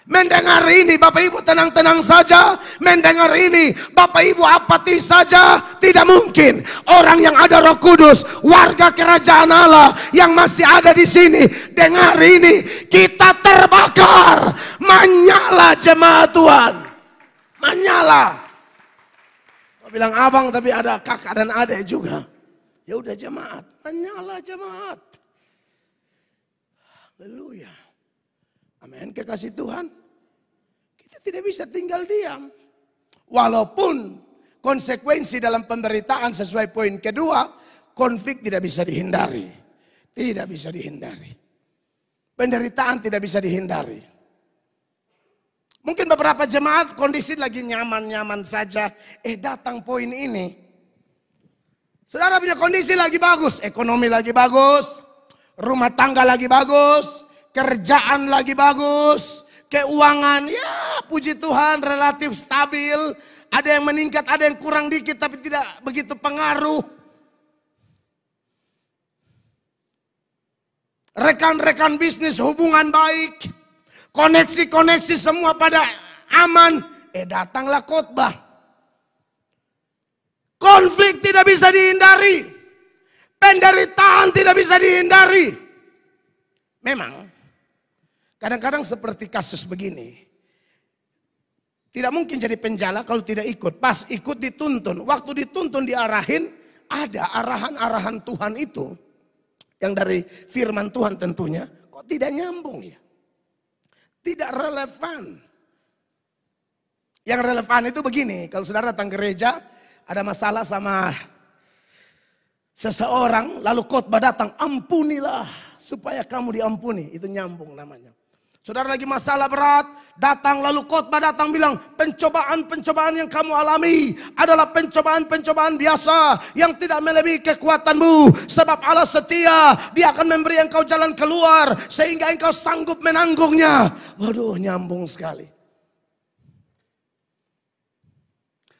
Mendengar ini Bapak Ibu tenang-tenang saja. Mendengar ini Bapak Ibu apatis saja. Tidak mungkin. Orang yang ada Roh Kudus, warga kerajaan Allah yang masih ada di sini, dengar ini, kita terbakar. Menyala jemaat Tuhan. Menyala. Kau bilang abang tapi ada kakak dan adik juga. Ya udah jemaat, menyala jemaat. Haleluya. Amin, kekasih Tuhan. Kita tidak bisa tinggal diam. Walaupun konsekuensi dalam pemberitaan sesuai poin kedua, konflik tidak bisa dihindari. Tidak bisa dihindari. Penderitaan tidak bisa dihindari. Mungkin beberapa jemaat kondisi lagi nyaman-nyaman saja. Datang poin ini. Saudara punya kondisi lagi bagus. Ekonomi lagi bagus. Rumah tangga lagi bagus. Kerjaan lagi bagus. Keuangan ya puji Tuhan relatif stabil. Ada yang meningkat, ada yang kurang dikit tapi tidak begitu pengaruh. Rekan-rekan bisnis hubungan baik. Koneksi-koneksi semua pada aman. Datanglah khotbah. Konflik tidak bisa dihindari. Penderitaan tidak bisa dihindari. Memang kadang-kadang seperti kasus begini. Tidak mungkin jadi penjala kalau tidak ikut. Pas ikut dituntun. Waktu dituntun diarahin. Ada arahan-arahan Tuhan itu. Yang dari firman Tuhan tentunya. Kok tidak nyambung ya? Tidak relevan. Yang relevan itu begini. Kalau saudara datang gereja. Ada masalah sama seseorang. Lalu khotbah datang. Ampunilah. Supaya kamu diampuni. Itu nyambung namanya. Saudara lagi masalah berat, datang lalu khotbah datang bilang, pencobaan-pencobaan yang kamu alami adalah pencobaan-pencobaan biasa yang tidak melebihi kekuatanmu. Sebab Allah setia, Dia akan memberi engkau jalan keluar sehingga engkau sanggup menanggungnya. Waduh, nyambung sekali.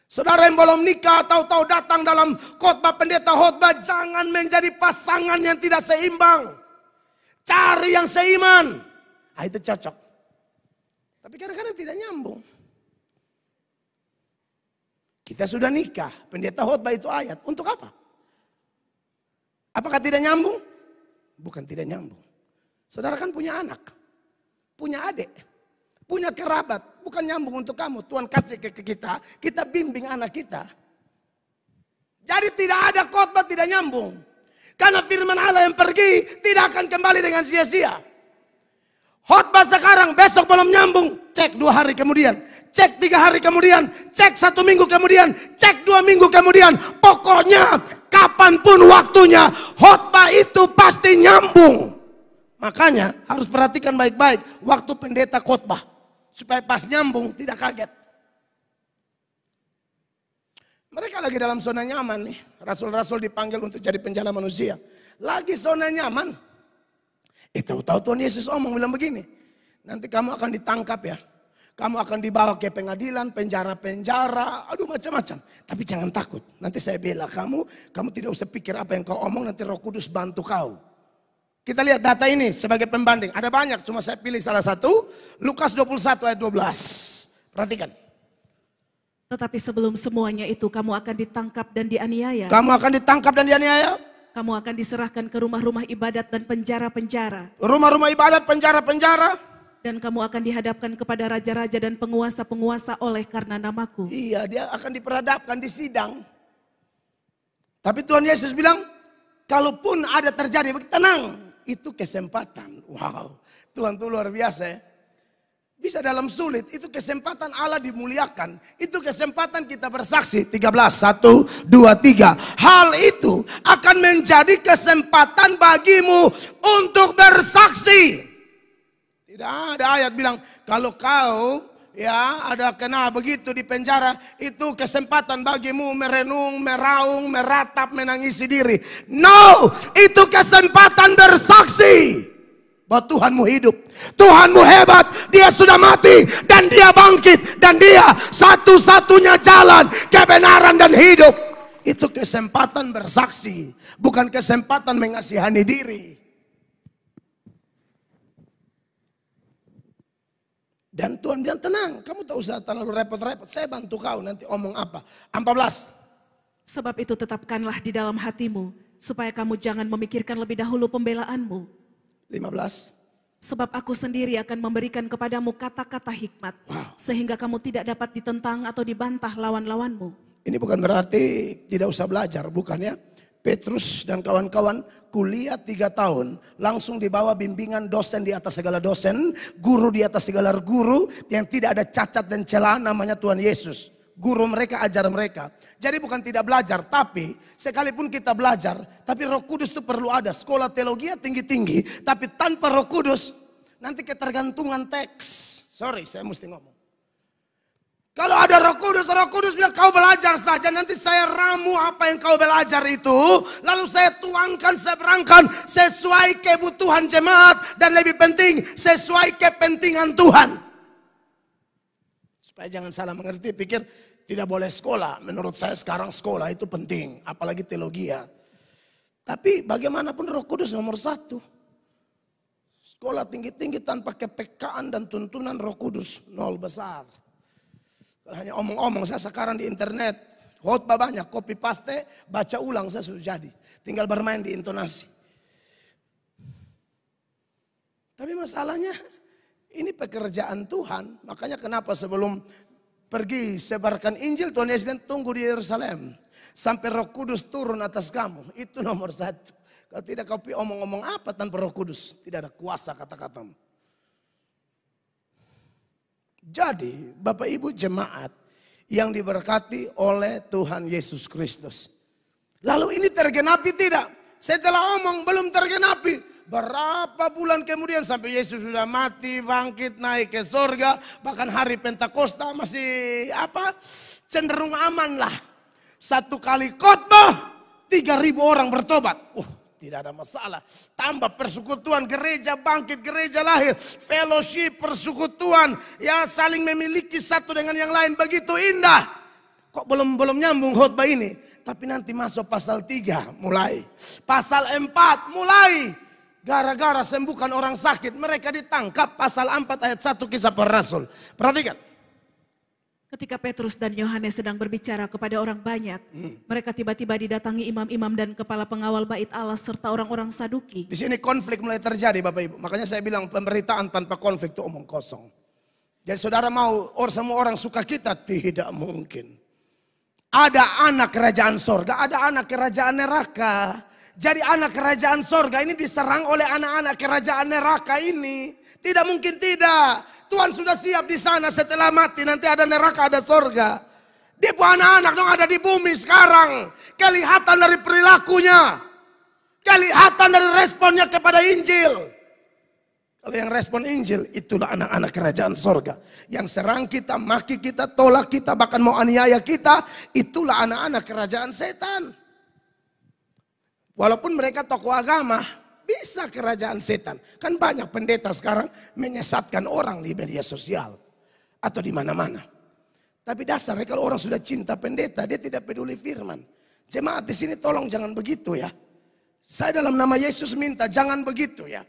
Saudara yang belum nikah, tahu-tahu datang dalam khotbah pendeta khotbah, jangan menjadi pasangan yang tidak seimbang. Cari yang seiman. Itu cocok. Tapi kadang-kadang tidak nyambung. Kita sudah nikah. Pendeta khotbah itu ayat. Untuk apa? Apakah tidak nyambung? Bukan tidak nyambung. Saudara kan punya anak. Punya adik. Punya kerabat. Bukan nyambung untuk kamu. Tuhan kasih ke kita. Kita bimbing anak kita. Jadi tidak ada khotbah tidak nyambung. Karena firman Allah yang pergi tidak akan kembali dengan sia-sia. Khotbah sekarang, besok belum nyambung. Cek 2 hari kemudian. Cek 3 hari kemudian. Cek 1 minggu kemudian. Cek 2 minggu kemudian. Pokoknya kapanpun waktunya. Khotbah itu pasti nyambung. Makanya harus perhatikan baik-baik. Waktu pendeta khotbah. Supaya pas nyambung tidak kaget. Mereka lagi dalam zona nyaman nih. Rasul-rasul dipanggil untuk jadi penjala manusia. Lagi zona nyaman. Tahu-tahu Tuhan Yesus bilang begini. Nanti kamu akan ditangkap ya. Kamu akan dibawa ke pengadilan, penjara-penjara. Aduh macam-macam. Tapi jangan takut. Nanti saya bela kamu. Kamu tidak usah pikir apa yang kau omong. Nanti Roh Kudus bantu kau. Kita lihat data ini sebagai pembanding. Ada banyak. Cuma saya pilih salah satu. Lukas 21 ayat 12. Perhatikan. Tetapi sebelum semuanya itu kamu akan ditangkap dan dianiaya. Kamu akan ditangkap dan dianiaya. Kamu akan diserahkan ke rumah-rumah ibadat dan penjara-penjara. Rumah-rumah ibadat, penjara-penjara. Dan kamu akan dihadapkan kepada raja-raja dan penguasa-penguasa oleh karena namaku. Iya, dia akan diperhadapkan di sidang. Tapi Tuhan Yesus bilang, kalaupun ada terjadi, tenang. Itu kesempatan. Wow, Tuhan itu luar biasa ya. Bisa dalam sulit, itu kesempatan Allah dimuliakan. Itu kesempatan kita bersaksi. 13, 1, 2, 3. Hal itu akan menjadi kesempatan bagimu untuk bersaksi. Tidak ada ayat bilang, kalau kau ya ada kena begitu di penjara, itu kesempatan bagimu merenung, meraung, meratap, menangisi diri. No, itu kesempatan bersaksi. Bahwa Tuhanmu hidup, Tuhanmu hebat, Dia sudah mati dan Dia bangkit. Dan Dia satu-satunya jalan, kebenaran dan hidup. Itu kesempatan bersaksi, bukan kesempatan mengasihani diri. Dan Tuhan bilang tenang, kamu tak usah terlalu repot-repot, saya bantu kau nanti omong apa. 14. Sebab itu tetapkanlah di dalam hatimu, supaya kamu jangan memikirkan lebih dahulu pembelaanmu. 15. Sebab aku sendiri akan memberikan kepadamu kata-kata hikmat. Sehingga kamu tidak dapat ditentang atau dibantah lawan-lawanmu. Ini bukan berarti tidak usah belajar, bukan ya. Petrus dan kawan-kawan kuliah 3 tahun. Langsung dibawa bimbingan dosen di atas segala dosen. Guru di atas segala guru. Yang tidak ada cacat dan celah namanya Tuhan Yesus. Guru mereka ajar mereka. Jadi bukan tidak belajar, tapi sekalipun kita belajar, tapi Roh Kudus itu perlu ada. Sekolah teologi tinggi-tinggi, tapi tanpa Roh Kudus nanti ketergantungan teks. Sorry, saya mesti ngomong. Kalau ada Roh Kudus bilang kau belajar saja, nanti saya ramu apa yang kau belajar itu, lalu saya tuangkan, saya berangkan sesuai kebutuhan jemaat, dan lebih penting sesuai kepentingan Tuhan. Supaya jangan salah mengerti, pikir tidak boleh sekolah. Menurut saya sekarang sekolah itu penting, apalagi teologi ya. Tapi bagaimanapun Roh Kudus nomor 1. Sekolah tinggi-tinggi tanpa kepekaan dan tuntunan Roh Kudus, nol besar. Hanya omong-omong, saya sekarang di internet, khotbah banyak, copy paste, baca ulang saya sudah jadi. Tinggal bermain di intonasi. Tapi masalahnya, ini pekerjaan Tuhan. Makanya kenapa sebelum pergi sebarkan Injil, Tuhan Yesus bilang tunggu di Yerusalem. Sampai Roh Kudus turun atas kamu. Itu nomor 1. Kalau tidak kau omong-omong apa tanpa Roh Kudus. Tidak ada kuasa kata-katamu. Jadi Bapak Ibu jemaat yang diberkati oleh Tuhan Yesus Kristus. Lalu ini tergenapi tidak? Setelah omong belum tergenapi. Berapa bulan kemudian sampai Yesus sudah mati, bangkit, naik ke sorga. Bahkan hari Pentakosta masih cenderung aman lah. 1 kali khotbah 3.000 orang bertobat. Tidak ada masalah. Tambah persekutuan gereja bangkit, gereja lahir. Fellowship, persekutuan. Ya saling memiliki satu dengan yang lain. Begitu indah. Kok belum nyambung khotbah ini. Tapi nanti masuk pasal 3 mulai. Pasal 4 mulai. Gara-gara sembuhkan orang sakit. Mereka ditangkap. Pasal 4 ayat 1 Kisah Para Rasul. Perhatikan. Ketika Petrus dan Yohanes sedang berbicara kepada orang banyak, mereka tiba-tiba didatangi imam-imam dan kepala pengawal bait Allah serta orang-orang Saduki. Di sini konflik mulai terjadi Bapak Ibu. Makanya saya bilang pemberitaan tanpa konflik itu omong kosong. Jadi saudara mau semua orang suka kita? Tidak mungkin. Ada anak kerajaan sorga, ada anak kerajaan neraka. Jadi anak kerajaan sorga ini diserang oleh anak-anak kerajaan neraka ini. Tidak mungkin tidak. Tuhan sudah siap di sana setelah mati. Nanti ada neraka, ada sorga. Dia punya anak-anak dong ada di bumi sekarang. Kelihatan dari perilakunya. Kelihatan dari responnya kepada Injil. Kalau yang respon Injil, itulah anak-anak kerajaan sorga. Yang serang kita, maki kita, tolak kita, bahkan mau aniaya kita. Itulah anak-anak kerajaan setan. Walaupun mereka tokoh agama, bisa kerajaan setan. Kan banyak pendeta sekarang menyesatkan orang di media sosial. Atau di mana-mana. Tapi dasarnya kalau orang sudah cinta pendeta, dia tidak peduli firman. Jemaat di sini tolong jangan begitu ya. Saya dalam nama Yesus minta jangan begitu ya.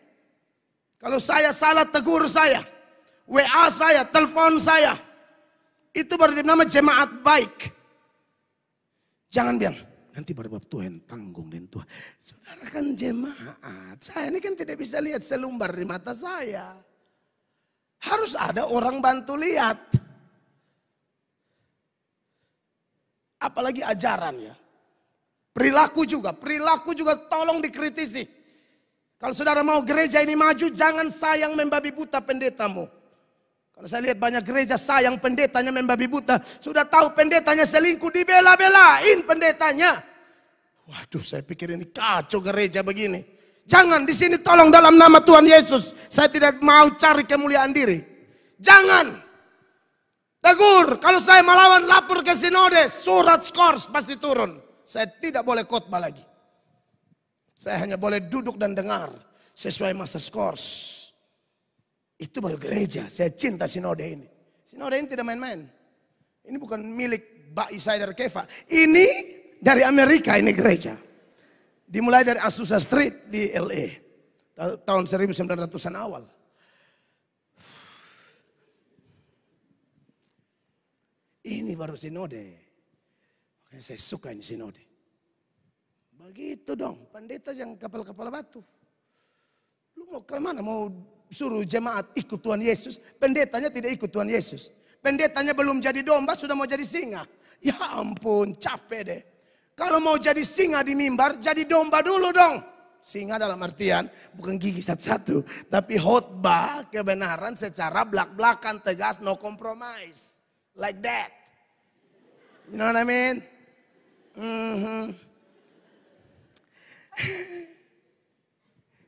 Kalau saya salah tegur saya. WA saya, telepon saya. Itu berarti nama jemaat baik. Jangan bilang. Nanti pada bab Tuhan tanggung dan Tuhan. Saudara kan jemaat. Saya ini kan tidak bisa lihat selumbar di mata saya. Harus ada orang bantu lihat. Apalagi ajaran ya. Perilaku juga tolong dikritisi. Kalau saudara mau gereja ini maju, jangan sayang membabi buta pendetamu. Kalau saya lihat banyak gereja sayang pendetanya membabi buta. Sudah tahu pendetanya selingkuh, dibela-belain pendetanya. Waduh, saya pikir ini kacau gereja begini. Jangan, di sini tolong dalam nama Tuhan Yesus. Saya tidak mau cari kemuliaan diri. Jangan. Tegur, kalau saya melawan lapor ke sinode, surat skors pasti turun. Saya tidak boleh khotbah lagi. Saya hanya boleh duduk dan dengar sesuai masa skors. Itu baru gereja. Saya cinta sinode ini. Sinode ini tidak main-main. Ini bukan milik Mbak Isaiah Kefa. Ini dari Amerika ini gereja. Dimulai dari Azusa Street di LA. Tahun 1900-an awal. Ini baru sinode. Makanya saya suka ini sinode. Begitu dong. Pendeta yang kapal-kapal batu. Lu mau kemana? Mau suruh jemaat ikut Tuhan Yesus, pendetanya tidak ikut Tuhan Yesus. Pendetanya belum jadi domba, sudah mau jadi singa. Ya ampun, capek deh. Kalau mau jadi singa di mimbar, jadi domba dulu dong. Singa dalam artian bukan gigi satu-satu, tapi khotbah kebenaran secara belak-belakan, tegas, no compromise. Like that. You know what I mean?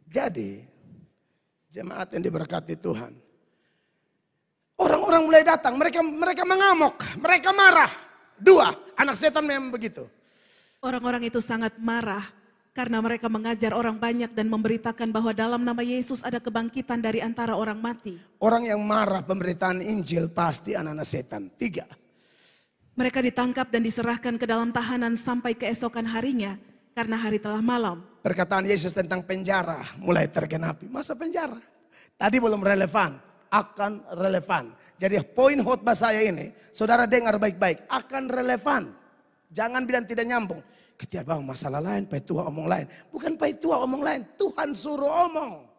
Jadi jemaat yang diberkati Tuhan. Orang-orang Orang mulai datang, mereka mengamuk, mereka marah. 2, anak setan memang begitu. Orang-orang itu sangat marah karena mereka mengajar orang banyak dan memberitakan bahwa dalam nama Yesus ada kebangkitan dari antara orang mati. Orang yang marah pemberitaan Injil pasti anak-anak setan. 3. Mereka ditangkap dan diserahkan ke dalam tahanan sampai keesokan harinya karena hari telah malam. Perkataan Yesus tentang penjara mulai tergenapi. Masa penjara? Tadi belum relevan, akan relevan. Jadi poin khotbah saya ini, saudara dengar baik-baik, akan relevan. Jangan bilang tidak nyambung. Ketika bang masalah lain, Pai Tua omong lain. Bukan Pai Tua omong lain, Tuhan suruh omong.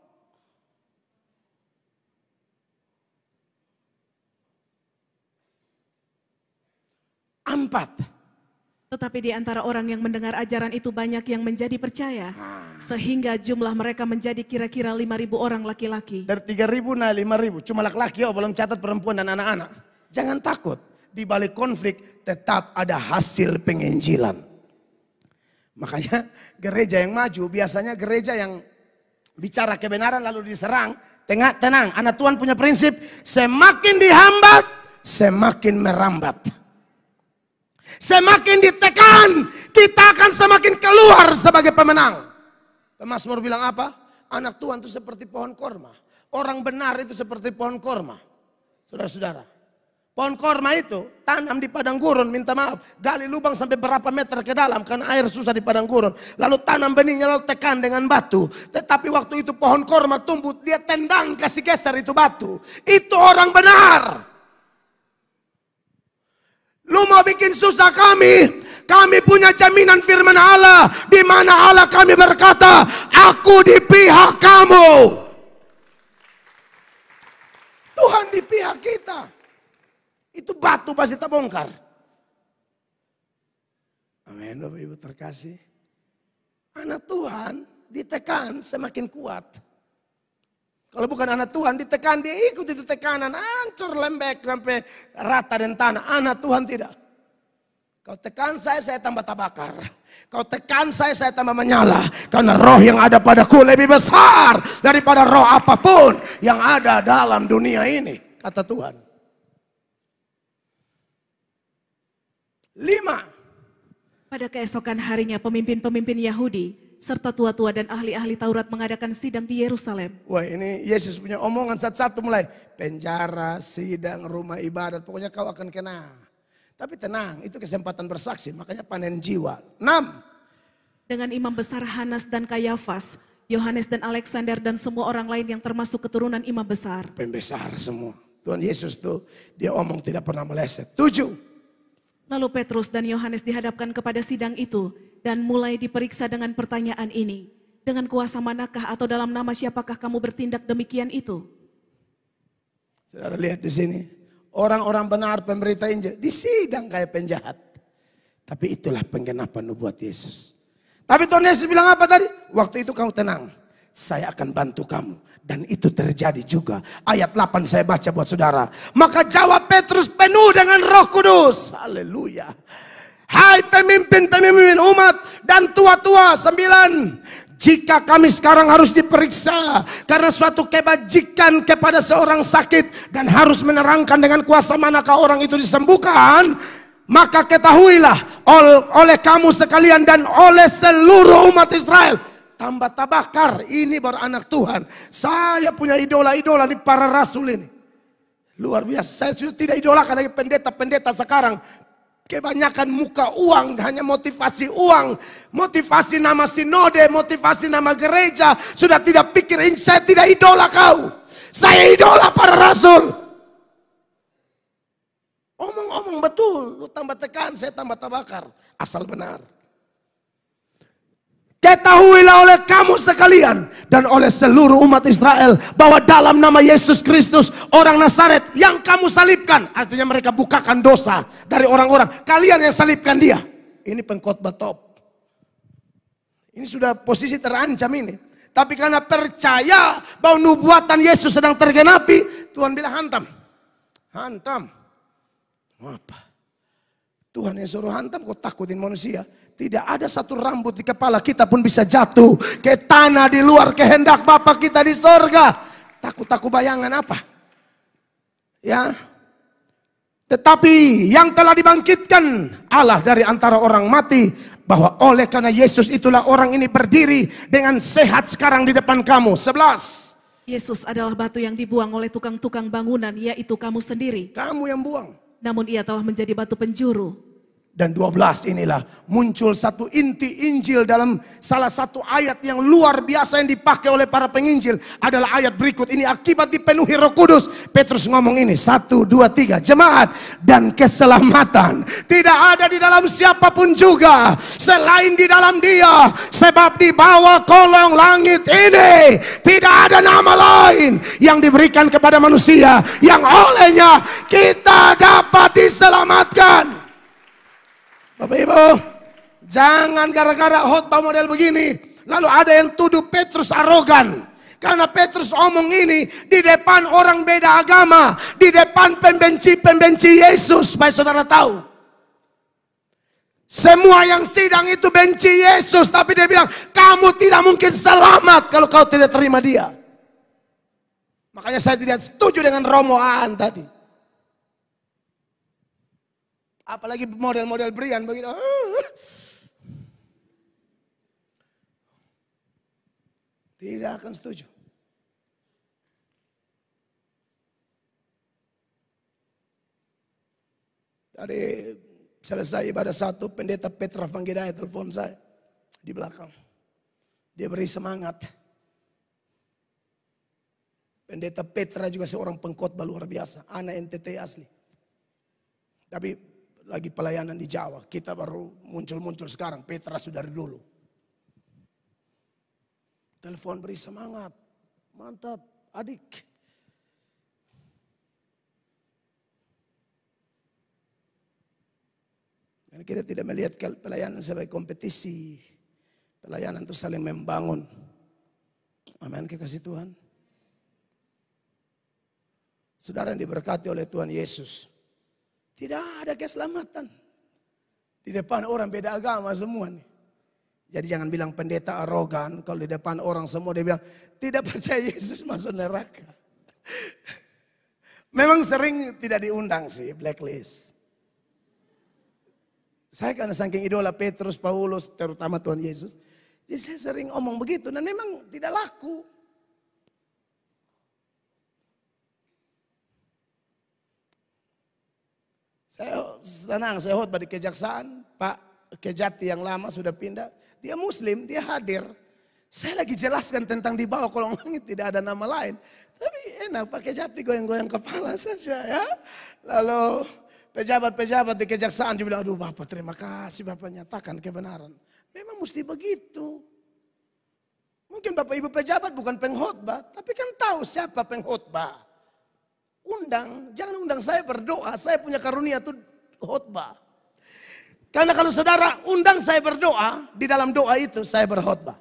Empat. Tetapi di antara orang yang mendengar ajaran itu banyak yang menjadi percaya. Sehingga jumlah mereka menjadi kira-kira 5.000 orang laki-laki. Dari 3.000 naik 5.000. Cuma laki-laki, belum catat perempuan dan anak-anak. Jangan takut. Di balik konflik tetap ada hasil penginjilan. Makanya gereja yang maju biasanya gereja yang bicara kebenaran lalu diserang. Tenang, anak Tuhan punya prinsip. Semakin dihambat, semakin merambat. Semakin ditekan, kita akan semakin keluar sebagai pemenang. Pemazmur bilang apa? Anak Tuhan itu seperti pohon korma. Orang benar itu seperti pohon korma. Saudara-saudara. Pohon korma itu tanam di padang gurun, minta maaf. Gali lubang sampai berapa meter ke dalam karena air susah di padang gurun. Lalu tanam benihnya lalu tekan dengan batu. Tetapi waktu itu pohon korma tumbuh, dia tendang kasih geser itu batu. Itu orang benar. Lu mau bikin susah kami punya jaminan firman Allah. Di mana Allah kami berkata, aku di pihak kamu. Tuhan di pihak kita. Itu batu pasti terbongkar. Amin, Bapak Ibu terkasih. Anak Tuhan ditekan semakin kuat. Kalau bukan anak Tuhan ditekan, dia ikut itu tekanan, hancur lembek sampai rata dan tanah. Anak Tuhan tidak. Kau tekan saya tambah tabakar. Kau tekan saya tambah menyala. Karena roh yang ada padaku lebih besar daripada roh apapun yang ada dalam dunia ini, kata Tuhan. 5. Pada keesokan harinya pemimpin-pemimpin Yahudi serta tua-tua dan ahli-ahli Taurat mengadakan sidang di Yerusalem. Wah, ini Yesus punya omongan satu-satu mulai. Penjara, sidang, rumah ibadat, pokoknya kau akan kena. Tapi tenang, itu kesempatan bersaksi, makanya panen jiwa. 6. Dengan imam besar Hanas dan Kayafas, Yohanes dan Alexander dan semua orang lain yang termasuk keturunan imam besar. Pembesar semua. Tuhan Yesus tuh, dia omong tidak pernah meleset. 7. Lalu Petrus dan Yohanes dihadapkan kepada sidang itu dan mulai diperiksa dengan pertanyaan ini. Dengan kuasa manakah atau dalam nama siapakah kamu bertindak demikian itu? Saudara lihat di sini. Orang-orang benar pemberita Injil disidang kayak penjahat. Tapi itulah penggenapan nubuat Yesus. Tapi Tuhan Yesus bilang apa tadi? Waktu itu kamu tenang. Saya akan bantu kamu. Dan itu terjadi juga. Ayat 8 saya baca buat saudara. Maka jawab Petrus penuh dengan Roh Kudus. Haleluya. Hai pemimpin-pemimpin umat dan tua-tua 9. Jika kami sekarang harus diperiksa karena suatu kebajikan kepada seorang sakit dan harus menerangkan dengan kuasa manakah orang itu disembuhkan, maka ketahuilah oleh kamu sekalian dan oleh seluruh umat Israel. Tambah tabakar, ini baru anak Tuhan. Saya punya idola-idola di para rasul ini. Luar biasa, saya sudah tidak idolakan lagi pendeta-pendeta sekarang. Kebanyakan muka uang, hanya motivasi uang. Motivasi nama sinode, motivasi nama gereja. Sudah tidak pikirin, saya tidak idola kau. Saya idola para rasul. Omong-omong betul, lu tambah tekan, saya tambah tabakar. Asal benar. Ketahuilah oleh kamu sekalian dan oleh seluruh umat Israel bahwa dalam nama Yesus Kristus orang Nazaret yang kamu salibkan, artinya mereka bukakan dosa dari orang-orang, kalian yang salibkan dia. Ini pengkhotbah top. Ini sudah posisi terancam ini. Tapi karena percaya bahwa nubuatan Yesus sedang tergenapi, Tuhan bilang hantam. Hantam. Apa? Tuhan yang suruh hantam, kok takutin manusia? Tidak ada satu rambut di kepala kita pun bisa jatuh ke tanah di luar kehendak Bapa kita di sorga. Takut bayangan apa? Ya, Tetapi yang telah dibangkitkan Allah dari antara orang mati, bahwa oleh karena Yesus itulah orang ini berdiri dengan sehat sekarang di depan kamu. 11. Yesus adalah batu yang dibuang oleh tukang-tukang bangunan, yaitu kamu sendiri. Kamu yang buang. Namun ia telah menjadi batu penjuru. Dan 12 inilah muncul satu inti Injil dalam salah satu ayat yang luar biasa yang dipakai oleh para penginjil. Adalah ayat berikut ini, akibat dipenuhi Roh Kudus. Petrus ngomong ini, 1, 2, 3. Jemaat dan keselamatan tidak ada di dalam siapapun juga selain di dalam Dia. Sebab di bawah kolong langit ini tidak ada nama lain yang diberikan kepada manusia yang olehnya kita dapat diselamatkan. Bapak Ibu, jangan gara-gara khotbah model begini lalu ada yang tuduh Petrus arogan. Karena Petrus omong ini di depan orang beda agama, di depan pembenci-pembenci Yesus, supaya saudara tahu. Semua yang sidang itu benci Yesus, tapi dia bilang, kamu tidak mungkin selamat kalau kau tidak terima Dia. Makanya saya tidak setuju dengan romoan tadi. Apalagi model-model Brian begitu. Tidak akan setuju. Tadi selesai ibadah satu, pendeta Petra Vanggedaya telepon saya di belakang. Dia beri semangat. Pendeta Petra juga seorang pengkhotbah luar biasa, anak NTT asli. Tapi lagi pelayanan di Jawa, kita baru muncul-muncul sekarang, Petra sudah dari dulu. Telepon beri semangat, mantap adik. Dan kita tidak melihat pelayanan sebagai kompetisi, pelayanan itu saling membangun. Amin, kekasih Tuhan. Saudara yang diberkati oleh Tuhan Yesus. Tidak ada keselamatan. Di depan orang beda agama semua nih. Jadi jangan bilang pendeta arogan. Kalau di depan orang semua dia bilang, tidak percaya Yesus masuk neraka. Memang sering tidak diundang sih, blacklist. Saya karena saking idola Petrus, Paulus, terutama Tuhan Yesus. Jadi saya sering omong begitu dan memang tidak laku. Saya senang, saya khotbah di kejaksaan, Pak Kejati yang lama sudah pindah, dia Muslim, dia hadir. Saya lagi jelaskan tentang di bawah kolong langit tidak ada nama lain. Tapi enak, Pak Kejati goyang-goyang kepala saja ya. Lalu pejabat-pejabat di kejaksaan juga bilang, aduh Bapak terima kasih Bapak nyatakan kebenaran. Memang mesti begitu. Mungkin Bapak Ibu pejabat bukan pengkhotbah, tapi kan tahu siapa pengkhotbah. Undang, jangan undang saya berdoa, saya punya karunia itu khotbah. Karena kalau saudara undang saya berdoa, di dalam doa itu saya berkhotbah.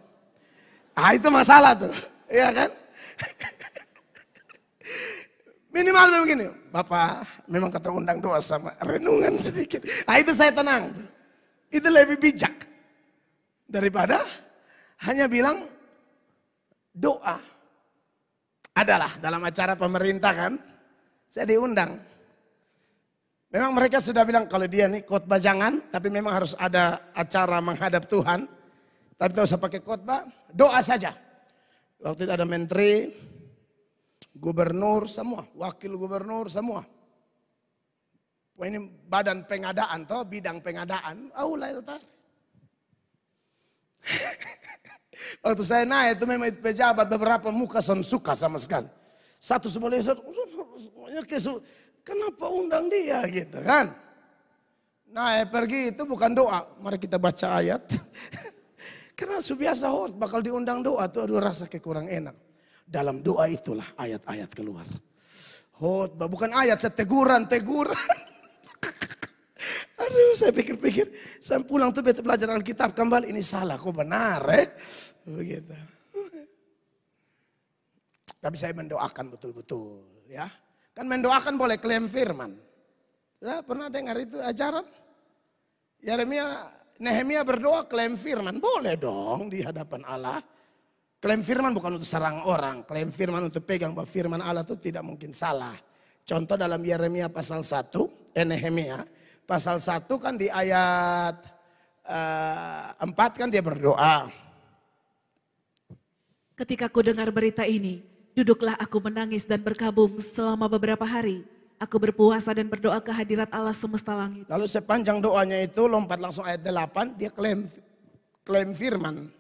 Ah itu masalah tuh, ya kan? Minimal begini, Bapak memang kata undang doa sama renungan sedikit. Ah itu saya tenang, itu lebih bijak daripada hanya bilang doa. Adalah dalam acara pemerintah kan. Saya diundang. Memang mereka sudah bilang kalau dia nih khotbah jangan, tapi memang harus ada acara menghadap Tuhan. Tapi tidak usah pakai khotbah, doa saja. Waktu itu ada menteri, gubernur semua, wakil gubernur semua. Wah ini badan pengadaan toh, bidang pengadaan, aulail tar. Waktu saya naik itu memang pejabat beberapa muka suka sama sekali. Satu semuanya kenapa undang dia gitu kan. Nah pergi itu bukan doa. Mari kita baca ayat. Karena biasa bakal diundang doa tuh aduh rasa kurang enak. Dalam doa itulah ayat-ayat keluar. Khotbah bukan ayat teguran. Aduh saya pikir-pikir. Saya pulang tuh belajar Alkitab kembali. Ini salah kok benar begitu. Tapi saya mendoakan betul-betul ya. Kan mendoakan boleh klaim firman. Saya pernah dengar itu ajaran. Nehemia berdoa klaim firman. Boleh dong di hadapan Allah. Klaim firman bukan untuk serang orang. Klaim firman untuk pegang bahwa firman Allah itu tidak mungkin salah. Contoh dalam Yeremia pasal 1 Nehemia. Pasal 1 kan di ayat 4 kan dia berdoa. Ketika ku dengar berita ini, duduklah aku menangis dan berkabung selama beberapa hari. Aku berpuasa dan berdoa ke hadirat Allah semesta langit. Lalu sepanjang doanya itu lompat langsung ayat 8, dia klaim firman.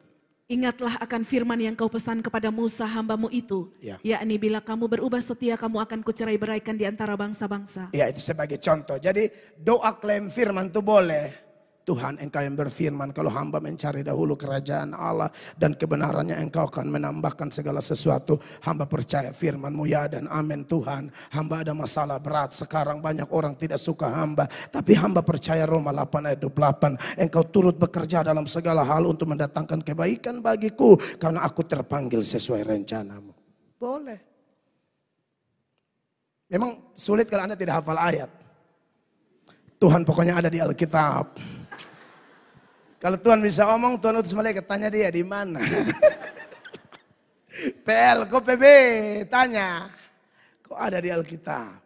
Ingatlah akan firman yang kau pesan kepada Musa hambamu itu. Ya. Yakni bila kamu berubah setia, kamu akan kucerai beraikan di antara bangsa-bangsa. Ya, itu sebagai contoh. Jadi doa klaim firman itu boleh. Tuhan, engkau yang berfirman, kalau hamba mencari dahulu kerajaan Allah dan kebenarannya, engkau akan menambahkan segala sesuatu. Hamba percaya firman-mu, ya dan amin Tuhan. Hamba ada masalah berat, sekarang banyak orang tidak suka hamba. Tapi hamba percaya Roma 8 ayat 28. Engkau turut bekerja dalam segala hal untuk mendatangkan kebaikan bagiku. Karena aku terpanggil sesuai rencanamu. Boleh. Memang sulit kalau Anda tidak hafal ayat. Tuhan pokoknya ada di Alkitab. Kalau Tuhan bisa omong, Tuhan utus malaikat, tanya dia di mana. PL, kok PB, tanya. Kok ada di Alkitab?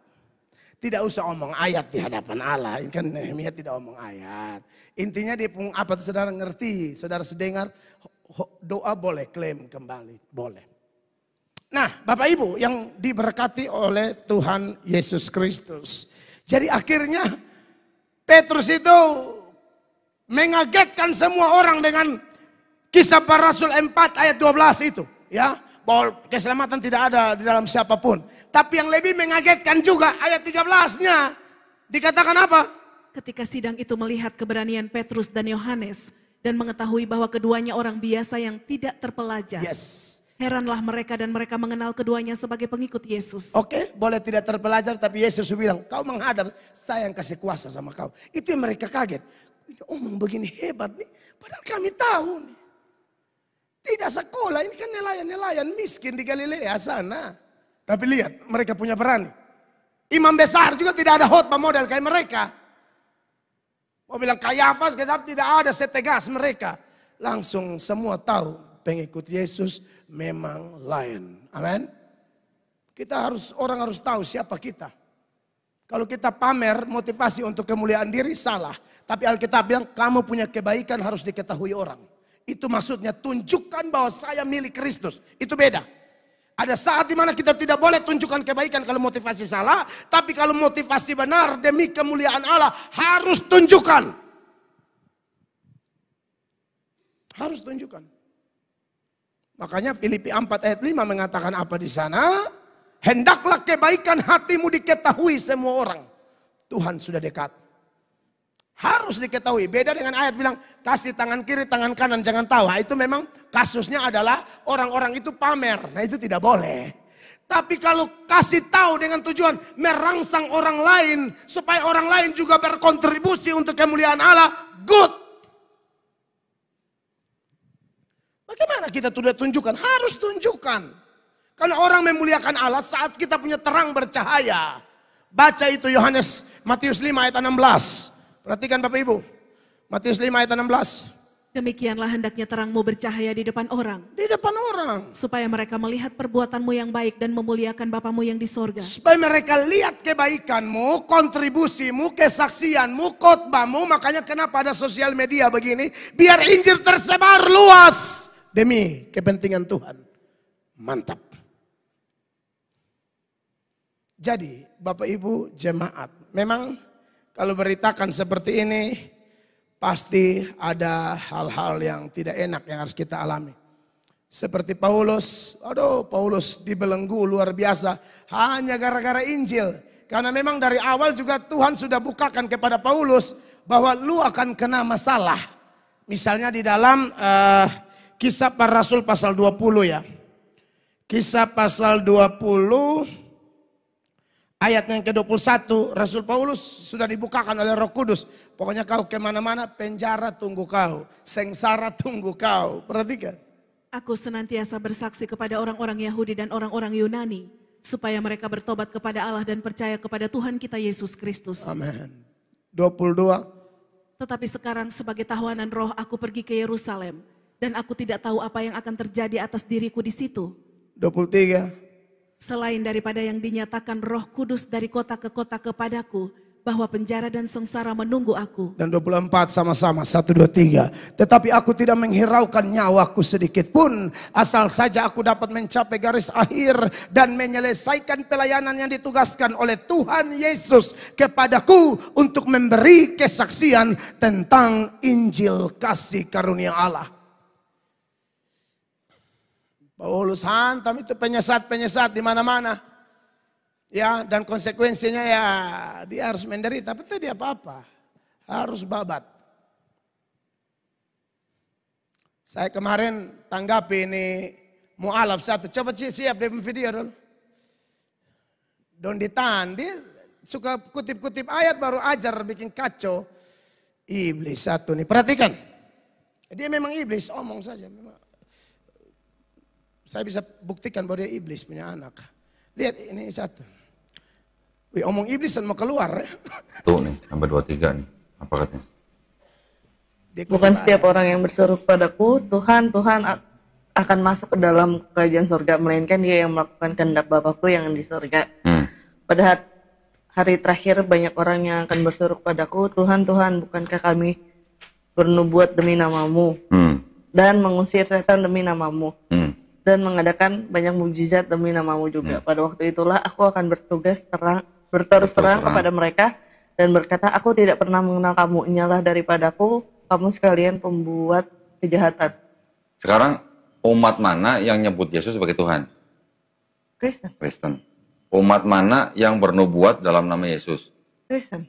Tidak usah omong ayat di hadapan Allah. Ini kan Nehemia tidak omong ayat. Intinya dia pun apa tuh saudara ngerti, saudara sudah doa boleh klaim kembali, boleh. Nah, Bapak Ibu yang diberkati oleh Tuhan Yesus Kristus. Jadi akhirnya Petrus itu mengagetkan semua orang dengan kisah para Rasul 4 ayat 12 itu. Ya, bahwa keselamatan tidak ada di dalam siapapun. Tapi yang lebih mengagetkan juga ayat 13-nya. Dikatakan apa? Ketika sidang itu melihat keberanian Petrus dan Yohanes dan mengetahui bahwa keduanya orang biasa yang tidak terpelajar. Yes. Heranlah mereka dan mereka mengenal keduanya sebagai pengikut Yesus. Oke, boleh tidak terpelajar tapi Yesus bilang, kau menghadap, saya yang kasih kuasa sama kau. Itu yang mereka kaget. Omong begini hebat nih, padahal kami tahu nih. Tidak sekolah, ini kan nelayan-nelayan miskin di Galilea sana. Tapi lihat, mereka punya berani. Imam besar juga tidak ada khotbah model kayak mereka. Mau bilang Kayafas, tidak ada setegas mereka. Langsung semua tahu pengikut Yesus memang lain. Amin. Orang harus tahu siapa kita. Kalau kita pamer motivasi untuk kemuliaan diri salah. Tapi Alkitab bilang kamu punya kebaikan harus diketahui orang. Itu maksudnya tunjukkan bahwa saya milik Kristus. Itu beda. Ada saat dimana kita tidak boleh tunjukkan kebaikan kalau motivasi salah. Tapi kalau motivasi benar demi kemuliaan Allah harus tunjukkan. Harus tunjukkan. Makanya Filipi 4 ayat 5 mengatakan apa di sana? Hendaklah kebaikan hatimu diketahui semua orang. Tuhan sudah dekat. Harus diketahui. Beda dengan ayat bilang kasih tangan kiri, tangan kanan, jangan tahu. Nah, itu memang kasusnya adalah orang-orang itu pamer. Nah itu tidak boleh. Tapi kalau kasih tahu dengan tujuan merangsang orang lain. Supaya orang lain juga berkontribusi untuk kemuliaan Allah. Good. Bagaimana kita sudah tunjukkan? Harus tunjukkan. Karena orang memuliakan Allah saat kita punya terang bercahaya. Baca itu Matius 5 ayat 16. Perhatikan Bapak Ibu. Matius 5 ayat 16. Demikianlah hendaknya terangmu bercahaya di depan orang. Di depan orang. Supaya mereka melihat perbuatanmu yang baik dan memuliakan Bapamu yang di sorga. Supaya mereka lihat kebaikanmu, kontribusimu, kesaksianmu, khotbahmu. Makanya kenapa ada sosial media begini. Biar Injil tersebar luas. Demi kepentingan Tuhan. Mantap. Jadi Bapak Ibu jemaat, memang kalau beritakan seperti ini pasti ada hal-hal yang tidak enak yang harus kita alami. Seperti Paulus, Paulus dibelenggu luar biasa hanya gara-gara Injil. Karena memang dari awal juga Tuhan sudah bukakan kepada Paulus bahwa lu akan kena masalah. Misalnya di dalam Kisah Para Rasul pasal 20 ya. Kisah pasal 20 ayat yang ke-21, Rasul Paulus sudah dibukakan oleh Roh Kudus. Pokoknya kau kemana-mana, penjara tunggu kau, sengsara tunggu kau. Perhatikan. Aku senantiasa bersaksi kepada orang-orang Yahudi dan orang-orang Yunani, supaya mereka bertobat kepada Allah dan percaya kepada Tuhan kita Yesus Kristus. Amin. 22. Tetapi sekarang sebagai tawanan roh aku pergi ke Yerusalem, dan aku tidak tahu apa yang akan terjadi atas diriku di situ. 23. Selain daripada yang dinyatakan Roh Kudus dari kota ke kota kepadaku, bahwa penjara dan sengsara menunggu aku. Dan 24 sama-sama, 1, 2, 3. Tetapi aku tidak menghiraukan nyawaku sedikit pun, asal saja aku dapat mencapai garis akhir dan menyelesaikan pelayanan yang ditugaskan oleh Tuhan Yesus kepadaku untuk memberi kesaksian tentang Injil kasih karunia Allah. Paulus hantam itu penyesat-penyesat di mana-mana. Ya, dan konsekuensinya ya dia harus menderita, tapi tidak apa-apa. Harus babat. Saya kemarin tanggapi ini mualaf satu. Coba siap di video dulu. Don Ditan, dia suka kutip-kutip ayat baru ajar bikin kacau. Iblis satu nih, perhatikan. Dia memang iblis, omong saja. Memang. Saya bisa buktikan bahwa dia iblis punya anak. Lihat ini satu. Wih, omong iblis dan mau keluar. Tuh nih, sampai 23 nih. Apa katanya? Bukan setiap orang yang berseru kepadaku, Tuhan, Tuhan akan masuk ke dalam kerajaan surga, melainkan dia yang melakukan kehendak Bapakku yang di surga. Pada hari terakhir banyak orang yang akan berseru kepadaku, Tuhan, Tuhan, bukankah kami bernubuat demi namamu? Dan mengusir setan demi namamu? Dan mengadakan banyak mujizat demi namamu juga. Pada waktu itulah aku akan berterus terang kepada mereka dan berkata, aku tidak pernah mengenal kamu, inyalah daripadaku, kamu sekalian pembuat kejahatan. Sekarang umat mana yang nyebut Yesus sebagai Tuhan? Kristen. Kristen. Umat mana yang bernubuat dalam nama Yesus? Kristen.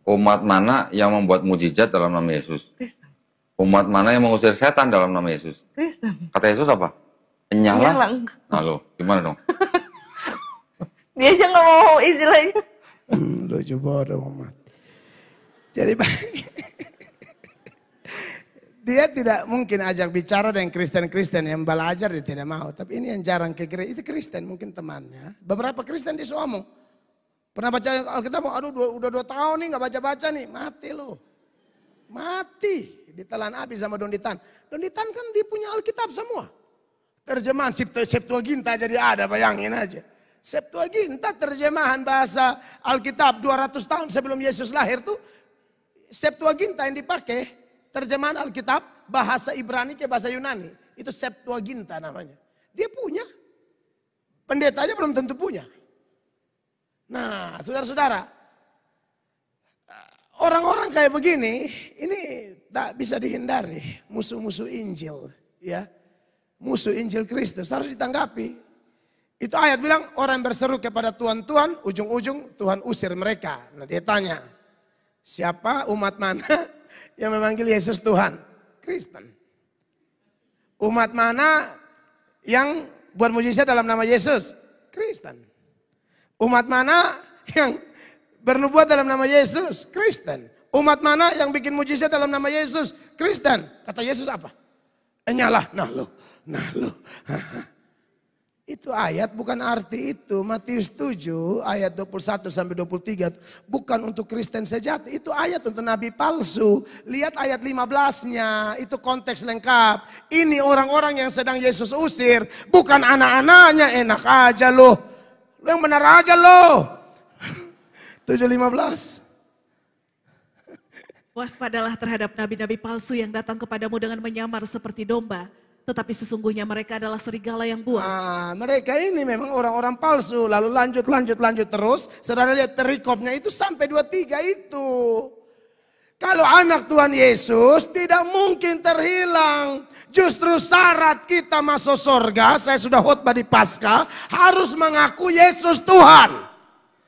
Umat mana yang membuat mujizat dalam nama Yesus? Kristen. Umat mana yang mengusir setan dalam nama Yesus? Kristen. Kata Yesus apa? Nyala. Nah lo, gimana dong? Dia aja nggak mau istilahnya. Lucu bodoh amat. Jadi dia tidak mungkin ajak bicara dengan Kristen-Kristen yang belajar dia tidak mau. Tapi ini yang jarang ke gereja, itu Kristen mungkin temannya. Beberapa Kristen disuamong. Pernah baca Alkitab, aduh udah 2 tahun nih gak baca-baca nih. Mati lo. Mati. Ditelan habis sama Don Ditan. Don Ditan kan dia punya Alkitab semua. Terjemahan Septuaginta jadi ada, bayangin aja. Septuaginta terjemahan bahasa Alkitab 200 tahun sebelum Yesus lahir tuh. Septuaginta yang dipakai terjemahan Alkitab bahasa Ibrani ke bahasa Yunani. Itu Septuaginta namanya. Dia punya. Pendetanya belum tentu punya. Nah, saudara-saudara. Orang-orang kayak begini, ini tak bisa dihindari. Musuh-musuh Injil. Ya, musuh Injil Kristus harus ditanggapi. Itu ayat bilang orang berseru kepada Tuhan, Tuhan, ujung-ujung Tuhan usir mereka. Nah dia tanya, siapa umat mana yang memanggil Yesus Tuhan? Kristen. Umat mana yang buat mujizat dalam nama Yesus? Kristen. Umat mana yang bernubuat dalam nama Yesus? Kristen. Umat mana yang bikin mujizat dalam nama Yesus? Kristen. Kata Yesus apa? Nyalah, nah lo. Itu ayat bukan arti itu. Matius 7 ayat 21 sampai 23 bukan untuk Kristen sejati. Itu ayat untuk nabi palsu. Lihat ayat 15-nya, itu konteks lengkap. Ini orang-orang yang sedang Yesus usir, bukan anak-anaknya. Enak aja loh. Lo yang benar aja loh. 7:15. Waspadalah terhadap nabi-nabi palsu yang datang kepadamu dengan menyamar seperti domba. Tetapi sesungguhnya mereka adalah serigala yang buas. Mereka ini memang orang-orang palsu. Lalu lanjut terus. Saudara lihat perikopnya itu sampai 23 itu. Kalau anak Tuhan Yesus tidak mungkin terhilang. Justru syarat kita masuk surga, saya sudah khotbah di Paskah, harus mengaku Yesus Tuhan.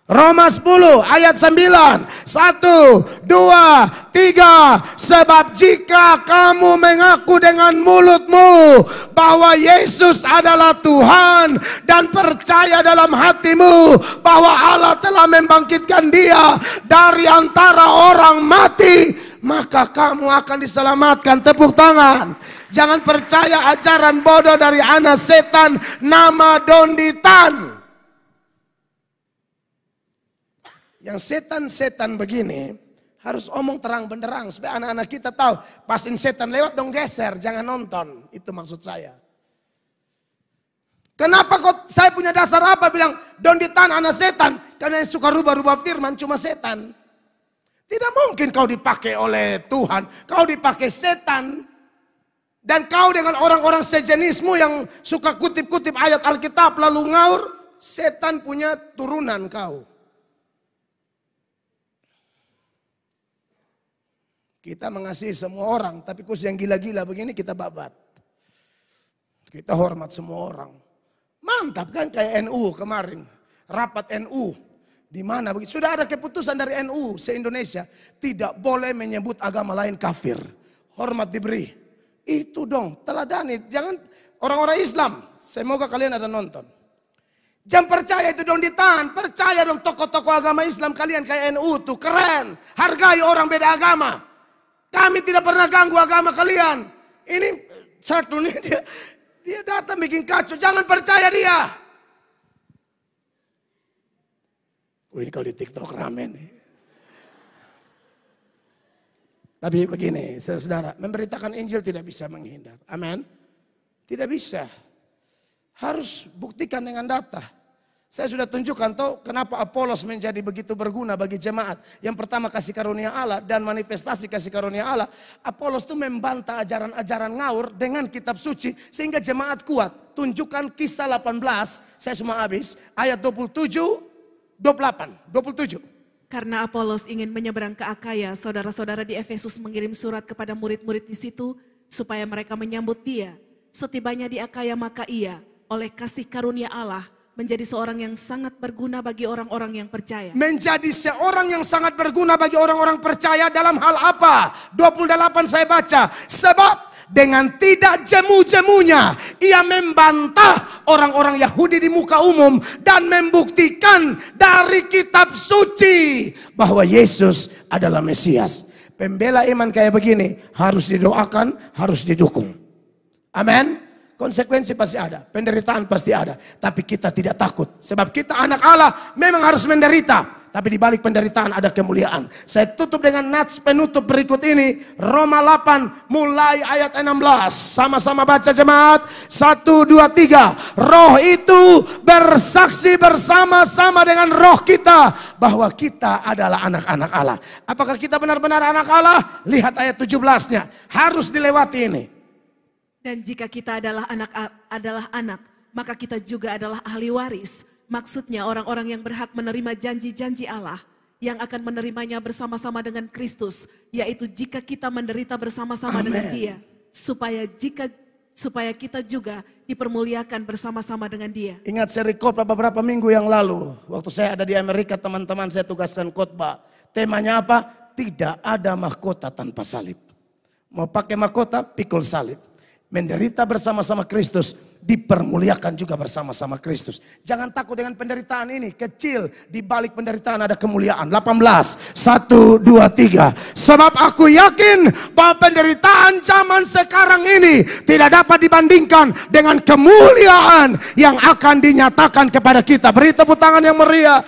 Roma 10 ayat 9. 1, 2, 3. Sebab jika kamu mengaku dengan mulutmu bahwa Yesus adalah Tuhan dan percaya dalam hatimu bahwa Allah telah membangkitkan dia dari antara orang mati, maka kamu akan diselamatkan. Tepuk tangan. Jangan percaya ajaran bodoh dari anak setan nama Don Ditan. Yang setan-setan begini harus omong terang benderang supaya anak-anak kita tahu. Pasin setan lewat dong geser, jangan nonton. Itu maksud saya. Kenapa kok saya punya dasar apa bilang Don Ditan anak setan? Karena yang suka rubah-rubah firman cuma setan. Tidak mungkin kau dipakai oleh Tuhan, kau dipakai setan. Dan kau dengan orang-orang sejenismu yang suka kutip-kutip ayat Alkitab lalu ngaur, setan punya turunan kau. Kita mengasihi semua orang, tapi khusus yang gila-gila begini kita babat. Kita hormat semua orang. Mantap kan kayak NU kemarin, rapat NU. Di mana begitu? Sudah ada keputusan dari NU se-Indonesia, tidak boleh menyebut agama lain kafir. Hormat diberi. Itu dong, teladani. Jangan orang-orang Islam, semoga kalian ada nonton. Jangan percaya itu dong ditahan. Percaya dong tokoh-tokoh agama Islam kalian kayak NU tuh keren. Hargai orang beda agama. Kami tidak pernah ganggu agama kalian. Ini satu nih dia datang bikin kacau. Jangan percaya dia. Ini kalau di TikTok rame nih. Tapi begini, saudara, memberitakan Injil tidak bisa menghindar. Amin. Tidak bisa. Harus buktikan dengan data. Saya sudah tunjukkan toh kenapa Apolos menjadi begitu berguna bagi jemaat. Yang pertama kasih karunia Allah dan manifestasi kasih karunia Allah. Apolos itu membantah ajaran-ajaran ngaur dengan kitab suci sehingga jemaat kuat. Tunjukkan Kisah 18, saya semua habis, ayat 27, 28, 27. Karena Apolos ingin menyeberang ke Akaya, saudara-saudara di Efesus mengirim surat kepada murid-murid di situ supaya mereka menyambut dia. Setibanya di Akaya maka ia oleh kasih karunia Allah menjadi seorang yang sangat berguna bagi orang-orang yang percaya. Menjadi seorang yang sangat berguna bagi orang-orang percaya dalam hal apa? 28 saya baca. Sebab dengan tidak jemu-jemunya ia membantah orang-orang Yahudi di muka umum dan membuktikan dari kitab suci bahwa Yesus adalah Mesias. Pembela iman kayak begini harus didoakan, harus didukung. Amin. Konsekuensi pasti ada, penderitaan pasti ada, tapi kita tidak takut sebab kita anak Allah memang harus menderita. Tapi di balik penderitaan ada kemuliaan. Saya tutup dengan nats penutup berikut ini. Roma 8 mulai ayat 16. Sama-sama baca jemaat. 1, 2, 3. Roh itu bersaksi bersama-sama dengan roh kita bahwa kita adalah anak-anak Allah. Apakah kita benar-benar anak Allah? Lihat ayat 17-nya. Harus dilewati ini. Dan jika kita adalah anak, maka kita juga adalah ahli waris. Maksudnya orang-orang yang berhak menerima janji-janji Allah yang akan menerimanya bersama-sama dengan Kristus, yaitu jika kita menderita bersama-sama dengan Dia, supaya kita juga dipermuliakan bersama-sama dengan Dia. Ingat seri khotbah beberapa minggu yang lalu, waktu saya ada di Amerika, teman-teman saya tugaskan khotbah. Temanya apa? Tidak ada mahkota tanpa salib. Mau pakai mahkota, pikul salib. Menderita bersama-sama Kristus, dipermuliakan juga bersama-sama Kristus. Jangan takut dengan penderitaan ini, kecil. Di balik penderitaan ada kemuliaan. 18, 1, 2, 3. Sebab aku yakin bahwa penderitaan zaman sekarang ini tidak dapat dibandingkan dengan kemuliaan yang akan dinyatakan kepada kita. Beri tepuk tangan yang meriah.